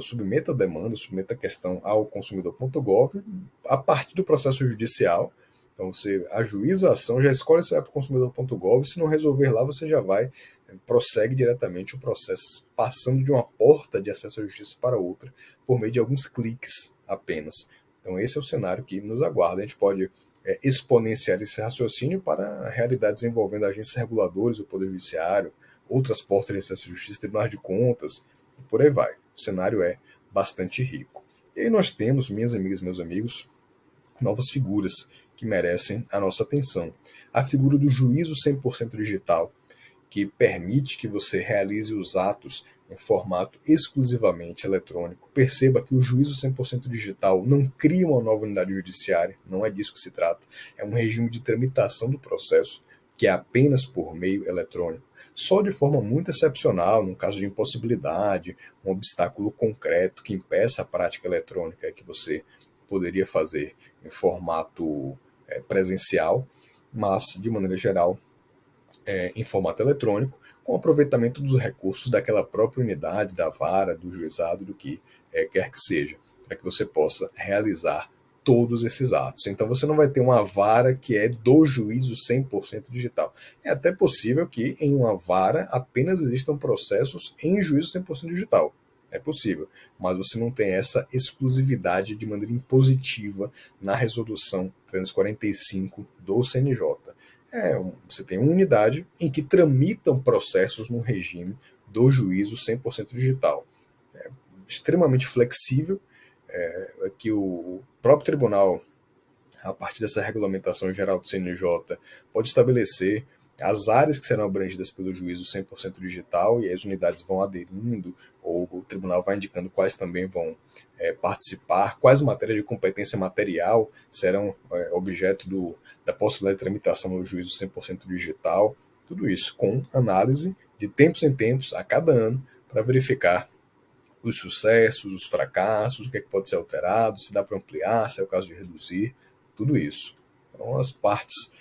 submeta a demanda, submeta a questão ao consumidor.gov a partir do processo judicial. Então você ajuiza a ação, já escolhe se vai para o consumidor.gov, se não resolver lá, você já vai, prossegue diretamente o processo, passando de uma porta de acesso à justiça para outra, por meio de alguns cliques apenas. Então esse é o cenário que nos aguarda. A gente pode exponenciar esse raciocínio para realidades envolvendo agências reguladoras, o Poder Judiciário, outras portas de acesso à justiça, tribunais de contas, e por aí vai. O cenário é bastante rico. E aí nós temos, minhas amigas e meus amigos, novas figuras que merecem a nossa atenção. A figura do juízo 100% digital, que permite que você realize os atos em formato exclusivamente eletrônico. Perceba que o juízo 100% digital não cria uma nova unidade judiciária, não é disso que se trata. É um regime de tramitação do processo que é apenas por meio eletrônico. Só de forma muito excepcional, num caso de impossibilidade, um obstáculo concreto que impeça a prática eletrônica que você poderia fazer em formato presencial, mas, de maneira geral, em formato eletrônico, com aproveitamento dos recursos daquela própria unidade, da vara, do juizado, do que quer que seja, para que você possa realizar todos esses atos. Então você não vai ter uma vara que é do juízo 100% digital. É até possível que em uma vara apenas existam processos em juízo 100% digital. É possível, mas você não tem essa exclusividade de maneira impositiva na resolução 345 do CNJ. Você tem uma unidade em que tramitam processos no regime do juízo 100% digital. É extremamente flexível, que o próprio tribunal, a partir dessa regulamentação geral do CNJ, pode estabelecer as áreas que serão abrangidas pelo juízo 100% digital, e as unidades vão aderindo, ou o tribunal vai indicando quais também vão participar, quais matérias de competência material serão objeto da possibilidade de tramitação no juízo 100% digital, tudo isso com análise de tempos em tempos, a cada ano, para verificar os sucessos, os fracassos, o que é que pode ser alterado, se dá para ampliar, se é o caso de reduzir, tudo isso. Então as partes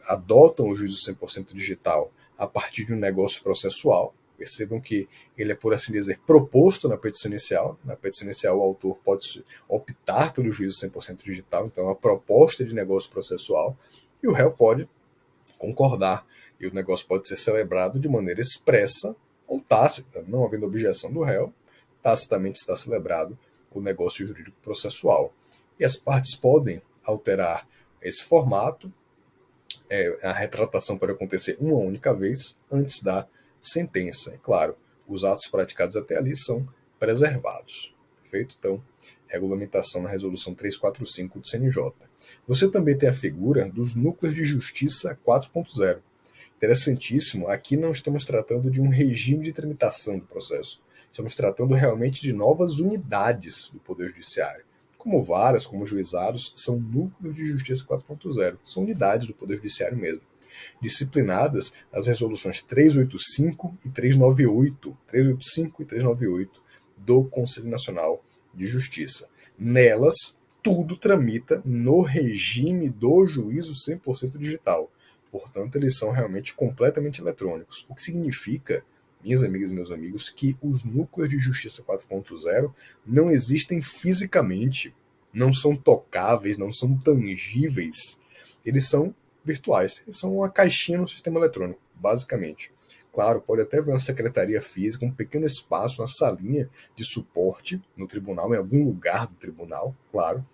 adotam o juízo 100% digital a partir de um negócio processual. Percebam que ele é, por assim dizer, proposto na petição inicial. Na petição inicial, o autor pode optar pelo juízo 100% digital, então é uma proposta de negócio processual, e o réu pode concordar, e o negócio pode ser celebrado de maneira expressa ou tácita, não havendo objeção do réu, tacitamente está celebrado o negócio jurídico processual. E as partes podem alterar esse formato, a retratação pode acontecer uma única vez antes da sentença. É claro, os atos praticados até ali são preservados. Perfeito? Então, regulamentação na resolução 345 do CNJ. Você também tem a figura dos núcleos de justiça 4.0. Interessantíssimo, aqui não estamos tratando de um regime de tramitação do processo. Estamos tratando realmente de novas unidades do Poder Judiciário. Como varas, como juizados, são núcleos de justiça 4.0, são unidades do Poder Judiciário mesmo. Disciplinadas as resoluções 385 e 398 do Conselho Nacional de Justiça. Nelas, tudo tramita no regime do juízo 100% digital. Portanto, eles são realmente completamente eletrônicos. O que significa, minhas amigas e meus amigos, que os núcleos de justiça 4.0 não existem fisicamente, não são tocáveis, não são tangíveis. Eles são virtuais. Eles são uma caixinha no sistema eletrônico, basicamente. Claro, pode até haver uma secretaria física, um pequeno espaço, uma salinha de suporte no tribunal, em algum lugar do tribunal, claro,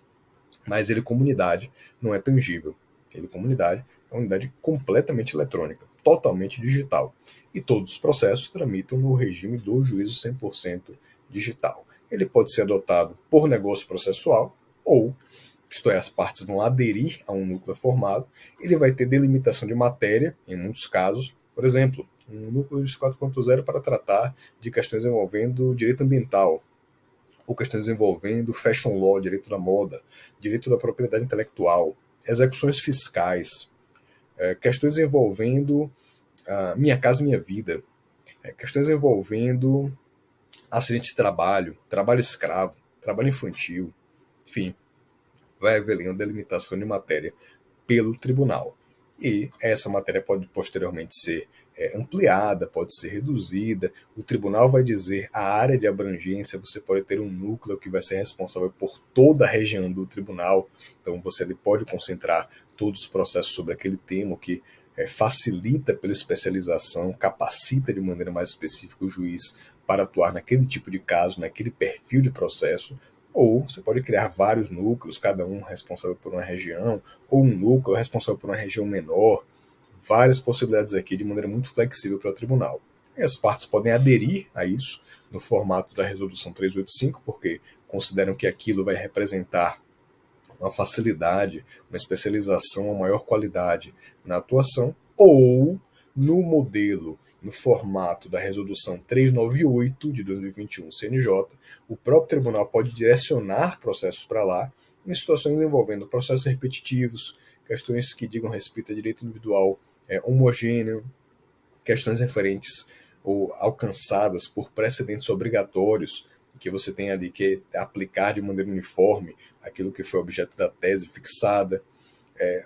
mas ele, comunidade, não é tangível. Ele, comunidade, é uma unidade completamente eletrônica, totalmente digital. E todos os processos tramitam no regime do juízo 100% digital. Ele pode ser adotado por negócio processual ou, isto é, as partes vão aderir a um núcleo formado, ele vai ter delimitação de matéria, em muitos casos, por exemplo, um núcleo de 4.0 para tratar de questões envolvendo direito ambiental, ou questões envolvendo fashion law, direito da moda, direito da propriedade intelectual, execuções fiscais, questões envolvendo Minha Casa Minha Vida, questões envolvendo acidente de trabalho, trabalho escravo, trabalho infantil, enfim, vai haver uma delimitação de matéria pelo tribunal. E essa matéria pode posteriormente ser ampliada, pode ser reduzida. O tribunal vai dizer a área de abrangência, você pode ter um núcleo que vai ser responsável por toda a região do tribunal, então você pode concentrar todos os processos sobre aquele tema, que facilita pela especialização, capacita de maneira mais específica o juiz para atuar naquele tipo de caso, naquele perfil de processo. Ou você pode criar vários núcleos, cada um responsável por uma região, ou um núcleo responsável por uma região menor. Várias possibilidades aqui de maneira muito flexível para o tribunal. E as partes podem aderir a isso no formato da resolução 385, porque consideram que aquilo vai representar uma facilidade, uma especialização, uma maior qualidade na atuação, ou no modelo, no formato da resolução 398 de 2021 CNJ, o próprio tribunal pode direcionar processos para lá em situações envolvendo processos repetitivos, questões que digam respeito a direito individual homogêneo, questões referentes ou alcançadas por precedentes obrigatórios, que você tem ali que aplicar de maneira uniforme aquilo que foi objeto da tese fixada,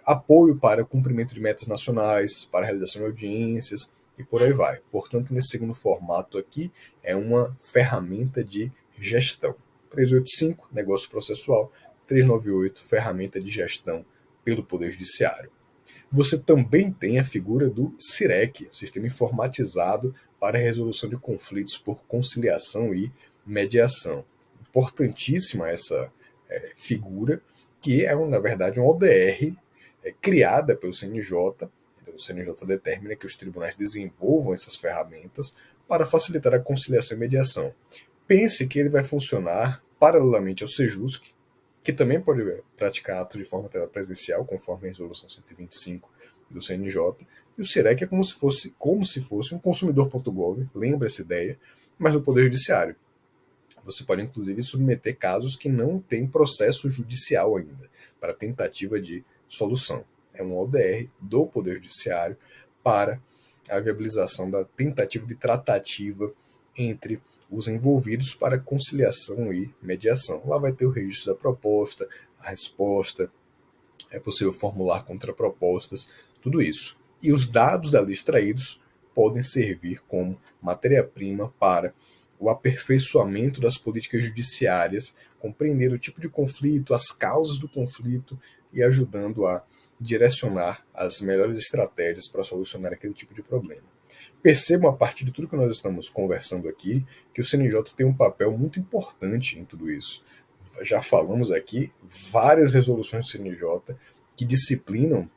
apoio para o cumprimento de metas nacionais, para a realização de audiências e por aí vai. Portanto, nesse segundo formato aqui, é uma ferramenta de gestão. 385, negócio processual, 398, ferramenta de gestão pelo Poder Judiciário. Você também tem a figura do SIREC, Sistema Informatizado para a Resolução de Conflitos por Conciliação e Mediação. Importantíssima essa figura, que é, na verdade, uma ODR criada pelo CNJ. Então, o CNJ determina que os tribunais desenvolvam essas ferramentas para facilitar a conciliação e mediação. Pense que ele vai funcionar paralelamente ao SEJUSC, que também pode praticar ato de forma presencial, conforme a resolução 125 do CNJ, e o SIREC é como se fosse um consumidor.gov, lembra essa ideia, mas no Poder Judiciário. Você pode, inclusive, submeter casos que não têm processo judicial ainda, para tentativa de solução. É um ODR do Poder Judiciário para a viabilização da tentativa de tratativa entre os envolvidos para conciliação e mediação. Lá vai ter o registro da proposta, a resposta, é possível formular contrapropostas, tudo isso. E os dados dali extraídos podem servir como matéria-prima para o aperfeiçoamento das políticas judiciárias, compreender o tipo de conflito, as causas do conflito e ajudando a direcionar as melhores estratégias para solucionar aquele tipo de problema. Percebam, a partir de tudo que nós estamos conversando aqui, que o CNJ tem um papel muito importante em tudo isso. Já falamos aqui várias resoluções do CNJ que disciplinam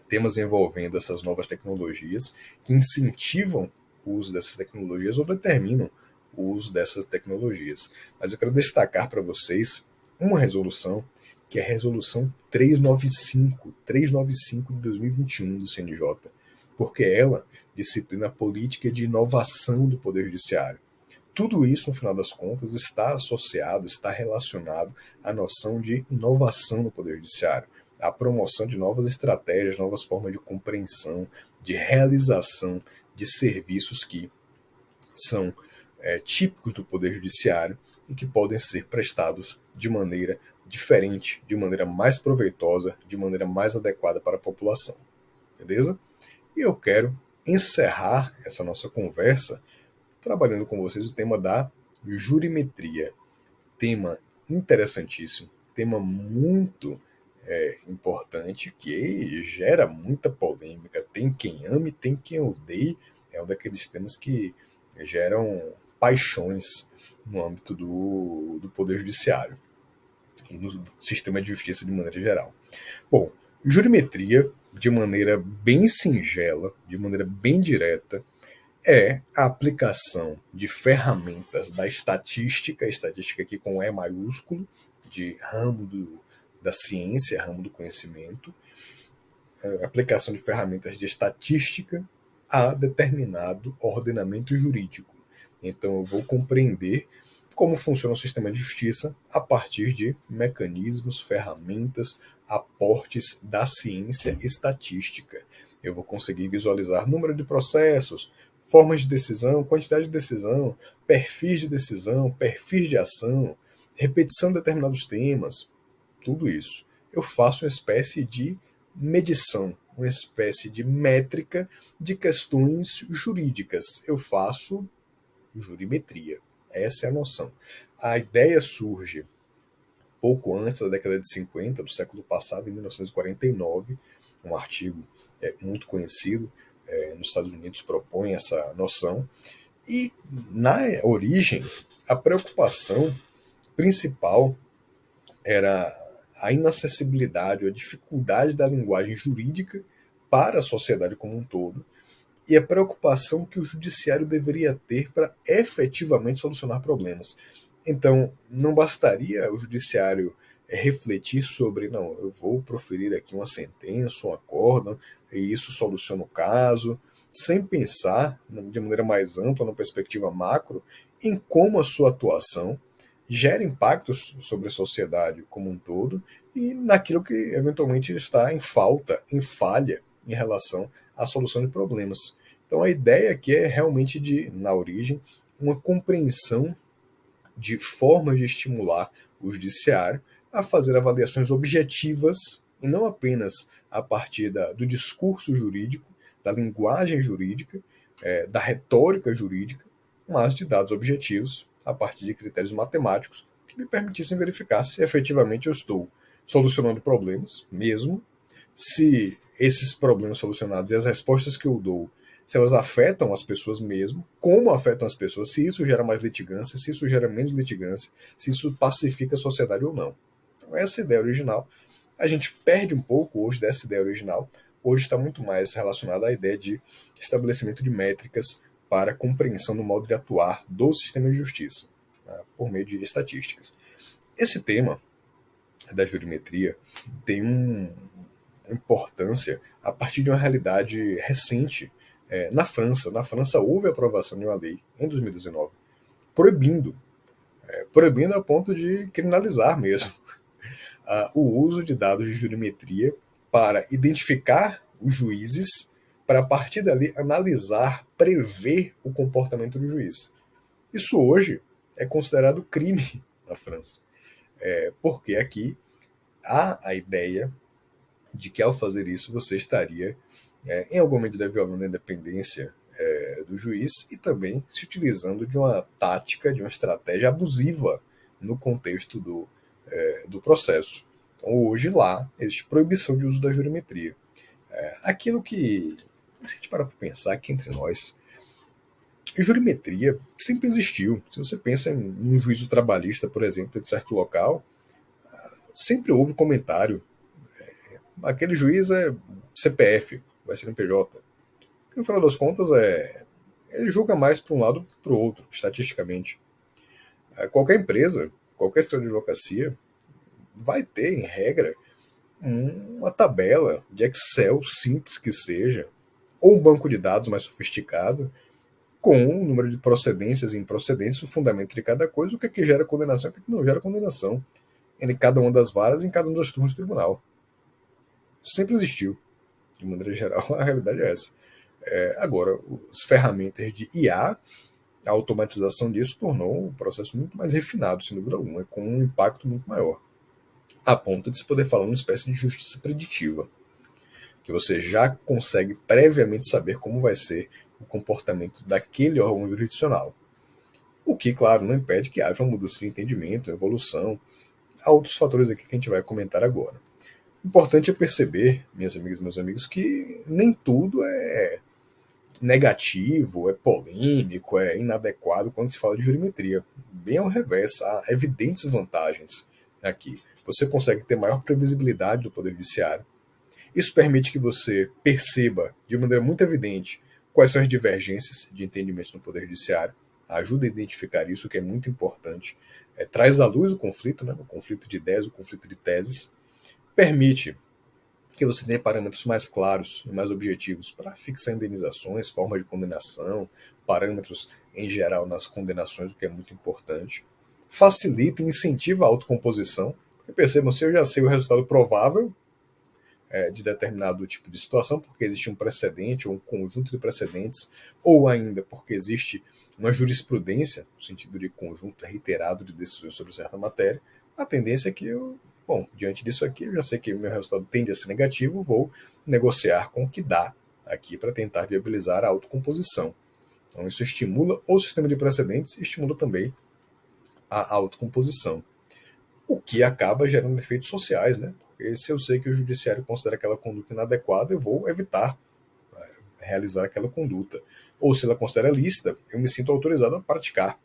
temas envolvendo essas novas tecnologias, que incentivam o uso dessas tecnologias ou determinam o uso dessas tecnologias. Mas eu quero destacar para vocês uma resolução, que é a Resolução 395 de 2021 do CNJ, porque ela disciplina a política de inovação do Poder Judiciário. Tudo isso, no final das contas, está associado, está relacionado à noção de inovação no Poder Judiciário, à promoção de novas estratégias, novas formas de compreensão, de realização de serviços que são típicos do Poder Judiciário e que podem ser prestados de maneira diferente, de maneira mais proveitosa, de maneira mais adequada para a população. Beleza? E eu quero encerrar essa nossa conversa trabalhando com vocês o tema da jurimetria. Tema interessantíssimo, tema muito importante, que gera muita polêmica. Tem quem ame, tem quem odeie. É um daqueles temas que geram paixões no âmbito do Poder Judiciário e no sistema de justiça de maneira geral. Bom, jurimetria, de maneira bem singela, de maneira bem direta, é a aplicação de ferramentas da estatística aqui com E maiúsculo, de da ciência, ramo do conhecimento, aplicação de ferramentas de estatística a determinado ordenamento jurídico. Então eu vou compreender como funciona o sistema de justiça a partir de mecanismos, ferramentas, aportes da ciência estatística. Eu vou conseguir visualizar número de processos, formas de decisão, quantidade de decisão, perfis de ação, repetição de determinados temas, tudo isso. Eu faço uma espécie de medição, uma espécie de métrica de questões jurídicas. Eu faço jurimetria. Essa é a noção. A ideia surge pouco antes da década de 50 do século passado, em 1949, um artigo muito conhecido nos Estados Unidos propõe essa noção, e na origem a preocupação principal era a inacessibilidade, a dificuldade da linguagem jurídica para a sociedade como um todo, e a preocupação que o judiciário deveria ter para efetivamente solucionar problemas. Então, não bastaria o judiciário refletir sobre, não, eu vou proferir aqui uma sentença, um acórdão, e isso soluciona o caso, sem pensar de maneira mais ampla, numa perspectiva macro, em como a sua atuação gera impactos sobre a sociedade como um todo e naquilo que eventualmente está em falta, em falha, em relação à solução de problemas. Então a ideia aqui é realmente na origem, uma compreensão de formas de estimular o judiciário a fazer avaliações objetivas e não apenas a partir do discurso jurídico, da linguagem jurídica, da retórica jurídica, mas de dados objetivos a partir de critérios matemáticos que me permitissem verificar se efetivamente eu estou solucionando problemas mesmo, se esses problemas solucionados e as respostas que eu dou, se elas afetam as pessoas mesmo, como afetam as pessoas, se isso gera mais litigância, se isso gera menos litigância, se isso pacifica a sociedade ou não. Então, essa é a ideia original. A gente perde um pouco hoje dessa ideia original. Hoje está muito mais relacionada à ideia de estabelecimento de métricas para a compreensão do modo de atuar do sistema de justiça, né, por meio de estatísticas. Esse tema da jurimetria tem uma importância a partir de uma realidade recente na França. Na França houve a aprovação de uma lei em 2019 proibindo a ponto de criminalizar mesmo o uso de dados de jurimetria para identificar os juízes, para a partir dali analisar, prever o comportamento do juiz. Isso hoje é considerado crime na França, porque aqui há a ideia de que ao fazer isso você estaria em alguma medida violando a independência do juiz e também se utilizando de uma tática, de uma estratégia abusiva no contexto do processo. Então, hoje lá existe proibição de uso da jurimetria. Aquilo que, se a gente parar para pensar aqui entre nós, jurimetria sempre existiu. Se você pensa em um juízo trabalhista, por exemplo, de certo local, sempre houve comentário. Aquele juiz é CPF, vai ser CNPJ. No final das contas, ele julga mais para um lado do que para o outro, estatisticamente. Qualquer empresa, qualquer escritório de advocacia, vai ter, em regra, uma tabela de Excel simples que seja, ou um banco de dados mais sofisticado, com o número de procedências e improcedências, o fundamento de cada coisa, o que é que gera condenação e o que é que não gera condenação, em cada uma das varas e em cada um dos turnos do tribunal. Isso sempre existiu, de maneira geral, a realidade é essa. Agora, as ferramentas de IA, a automatização disso tornou o processo muito mais refinado, sem dúvida alguma, com um impacto muito maior, a ponto de se poder falar uma espécie de justiça preditiva, que você já consegue previamente saber como vai ser o comportamento daquele órgão jurisdicional. O que, claro, não impede que haja uma mudança de entendimento, evolução. Há outros fatores aqui que a gente vai comentar agora. O importante é perceber, minhas amigas e meus amigos, que nem tudo é negativo, é polêmico, é inadequado quando se fala de jurimetria. Bem ao revés, há evidentes vantagens aqui. Você consegue ter maior previsibilidade do Poder Judiciário. Isso permite que você perceba de maneira muito evidente quais são as divergências de entendimentos no Poder Judiciário, ajuda a identificar isso, que é muito importante. Traz à luz o conflito, né, o conflito de ideias, o conflito de teses, permite que você tenha parâmetros mais claros e mais objetivos para fixar indenizações, formas de condenação, parâmetros em geral nas condenações, o que é muito importante. Facilita e incentiva a autocomposição, porque percebam, se eu já sei o resultado provável de determinado tipo de situação, porque existe um precedente ou um conjunto de precedentes, ou ainda porque existe uma jurisprudência, no sentido de conjunto reiterado de decisões sobre certa matéria, a tendência é que diante disso aqui, eu já sei que meu resultado tende a ser negativo, vou negociar com o que dá aqui para tentar viabilizar a autocomposição. Então, isso estimula o sistema de precedentes e estimula também a autocomposição, o que acaba gerando efeitos sociais, né? Porque se eu sei que o judiciário considera aquela conduta inadequada, eu vou evitar realizar aquela conduta. Ou se ela considera lícita, eu me sinto autorizado a praticar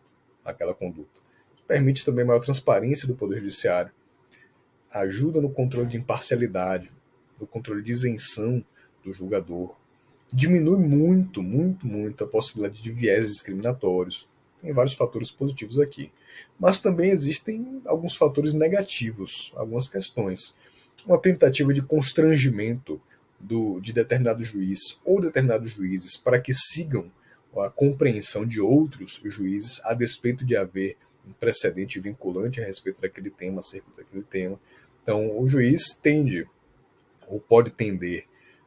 aquela conduta. Permite também maior transparência do Poder Judiciário, ajuda no controle de imparcialidade, no controle de isenção do julgador, diminui muito, muito, muito a possibilidade de viés discriminatórios. Tem vários fatores positivos aqui. Mas também existem alguns fatores negativos, algumas questões. Uma tentativa de constrangimento de determinado juiz ou determinados juízes para que sigam a compreensão de outros juízes a despeito de haver um precedente vinculante a respeito daquele tema, acerca daquele tema. Então, o juiz tende, ou pode tender,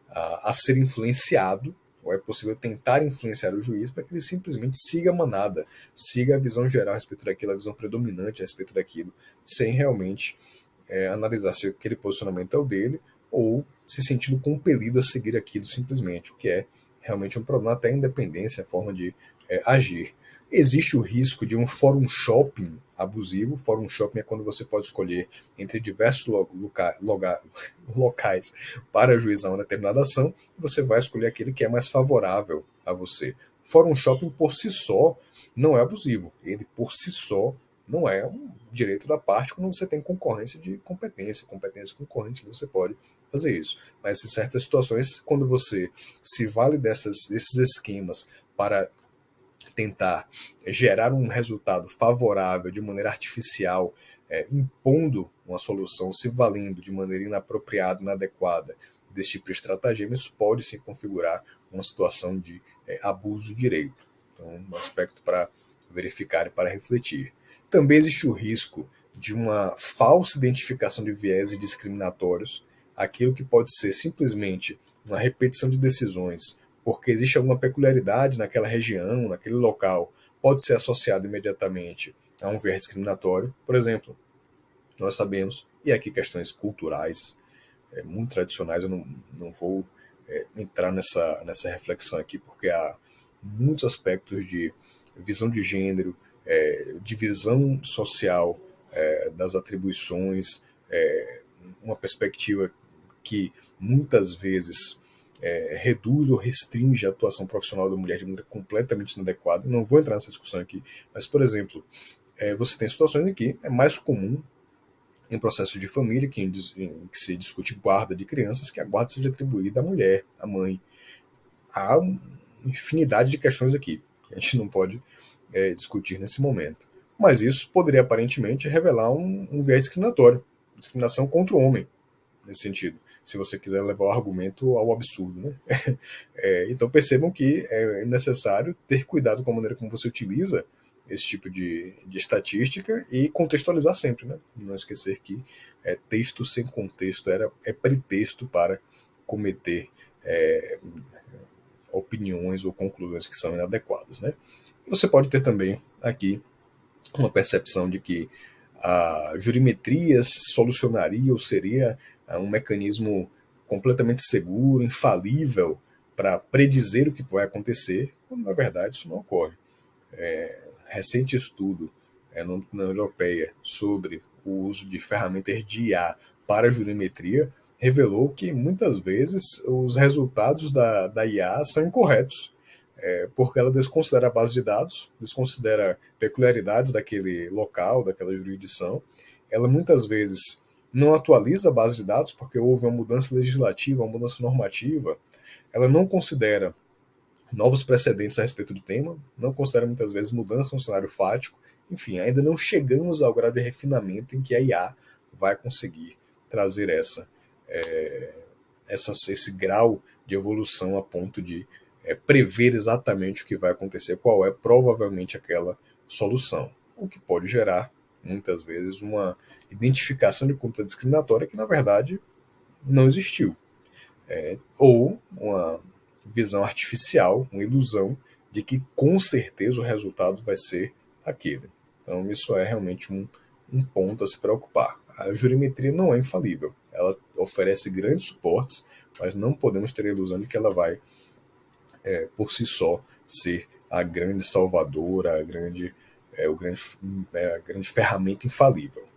a ser influenciado, ou é possível tentar influenciar o juiz para que ele simplesmente siga a manada, siga a visão geral a respeito daquilo, a visão predominante a respeito daquilo, sem realmente analisar se aquele posicionamento é o dele, ou se sentindo compelido a seguir aquilo simplesmente, o que é realmente um problema, até a independência, a forma de agir. Existe o risco de um fórum shopping abusivo. Fórum shopping é quando você pode escolher entre diversos locais para ajuizar uma determinada ação, e você vai escolher aquele que é mais favorável a você. Fórum shopping por si só não é abusivo. Ele por si só não é um direito da parte quando você tem concorrência de competência concorrente, você pode fazer isso. Mas em certas situações, quando você se vale desses esquemas para tentar gerar um resultado favorável de maneira artificial, impondo uma solução, se valendo de maneira inapropriada, inadequada desse tipo de estratagema, isso pode se configurar uma situação de abuso de direito. Então, um aspecto para verificar e para refletir. Também existe o risco de uma falsa identificação de viés discriminatórios, aquilo que pode ser simplesmente uma repetição de decisões porque existe alguma peculiaridade naquela região, naquele local, pode ser associado imediatamente a um viés discriminatório. Por exemplo, nós sabemos, e aqui questões culturais, muito tradicionais, eu não vou entrar nessa reflexão aqui, porque há muitos aspectos de visão de gênero, divisão social das atribuições, uma perspectiva que muitas vezes reduz ou restringe a atuação profissional da mulher de maneira completamente inadequada. Não vou entrar nessa discussão aqui, mas, por exemplo, você tem situações em que é mais comum em processo de família, em que se discute guarda de crianças, que a guarda seja atribuída à mulher, à mãe. Há uma infinidade de questões aqui que a gente não pode discutir nesse momento. Mas isso poderia aparentemente revelar um viés discriminatório, discriminação contra o homem, nesse sentido, se você quiser levar o argumento ao absurdo. Né? Então percebam que é necessário ter cuidado com a maneira como você utiliza esse tipo de estatística e contextualizar sempre. Né? Não esquecer que texto sem contexto é pretexto para cometer opiniões ou conclusões que são inadequadas. Né? E você pode ter também aqui uma percepção de que a jurimetria solucionaria ou seria um mecanismo completamente seguro, infalível, para predizer o que vai acontecer, quando na verdade isso não ocorre. Recente estudo na União Europeia sobre o uso de ferramentas de IA para a jurimetria revelou que muitas vezes os resultados da IA são incorretos, porque ela desconsidera a base de dados, desconsidera peculiaridades daquele local, daquela jurisdição. Ela muitas vezes não atualiza a base de dados porque houve uma mudança legislativa, uma mudança normativa. Ela não considera novos precedentes a respeito do tema, não considera muitas vezes mudança no cenário fático. Enfim, ainda não chegamos ao grau de refinamento em que a IA vai conseguir trazer esse grau de evolução a ponto de prever exatamente o que vai acontecer, qual é provavelmente aquela solução, o que pode gerar, muitas vezes, uma identificação de conduta discriminatória que, na verdade, não existiu. Ou uma visão artificial, uma ilusão de que, com certeza, o resultado vai ser aquele. Então, isso é realmente um ponto a se preocupar. A jurimetria não é infalível. Ela oferece grandes suportes, mas não podemos ter a ilusão de que ela vai por si só ser a grande salvadora, a grande ferramenta infalível.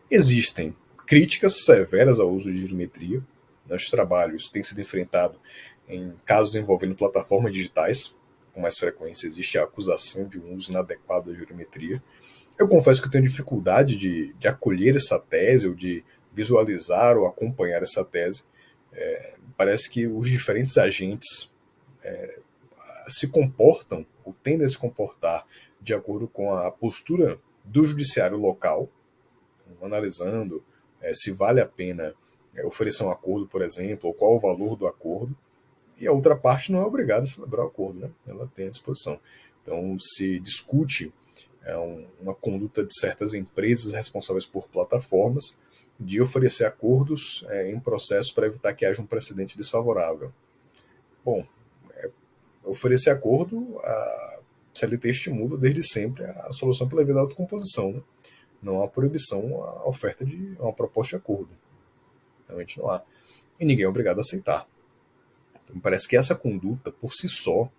Existem críticas severas ao uso de geometria. Nos trabalhos tem sido enfrentado em casos envolvendo plataformas digitais. Com mais frequência existe a acusação de um uso inadequado da geometria. Eu confesso que eu tenho dificuldade de acolher essa tese, ou de visualizar ou acompanhar essa tese. Parece que os diferentes agentes se comportam, ou tendem a se comportar, de acordo com a postura do judiciário local, analisando se vale a pena oferecer um acordo, por exemplo, ou qual o valor do acordo, e a outra parte não é obrigada a celebrar o acordo, né? Ela tem à disposição. Então, se discute uma conduta de certas empresas responsáveis por plataformas de oferecer acordos em processo para evitar que haja um precedente desfavorável. Bom, oferecer acordo, a CLT estimula desde sempre a solução pela via da autocomposição. Né? Não há proibição à oferta de uma proposta de acordo. Realmente não há. E ninguém é obrigado a aceitar. Então, parece que essa conduta, por si só,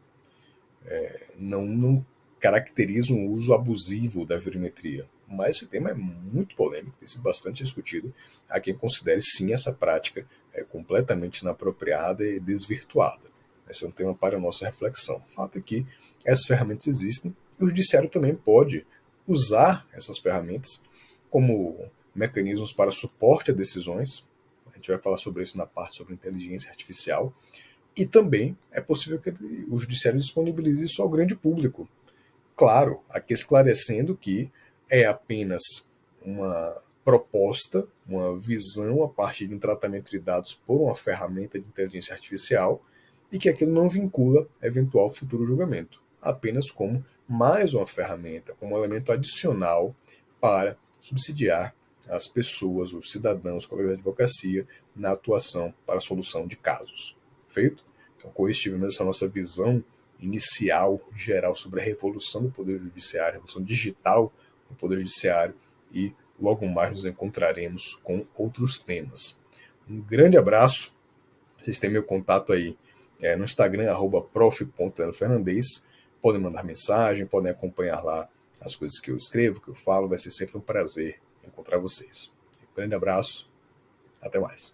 não caracteriza um uso abusivo da jurimetria. Mas esse tema é muito polêmico, tem sido bastante discutido. Há quem considere, sim, essa prática completamente inapropriada e desvirtuada. Esse é um tema para a nossa reflexão. O fato é que essas ferramentas existem e o judiciário também pode usar essas ferramentas como mecanismos para suporte a decisões. A gente vai falar sobre isso na parte sobre inteligência artificial. E também é possível que o judiciário disponibilize isso ao grande público. Claro, aqui esclarecendo que é apenas uma proposta, uma visão a partir de um tratamento de dados por uma ferramenta de inteligência artificial e que aquilo não vincula eventual futuro julgamento, apenas como mais uma ferramenta, como um elemento adicional para subsidiar as pessoas, os cidadãos, os colegas de advocacia na atuação para a solução de casos. Feito? Então, com isso, tivemos essa nossa visão inicial, geral, sobre a revolução do Poder Judiciário, a revolução digital do Poder Judiciário, e logo mais nos encontraremos com outros temas. Um grande abraço, vocês têm meu contato aí no Instagram, @prof.leandrofernandes, podem mandar mensagem, podem acompanhar lá as coisas que eu escrevo, que eu falo, vai ser sempre um prazer encontrar vocês. Um grande abraço, Até mais.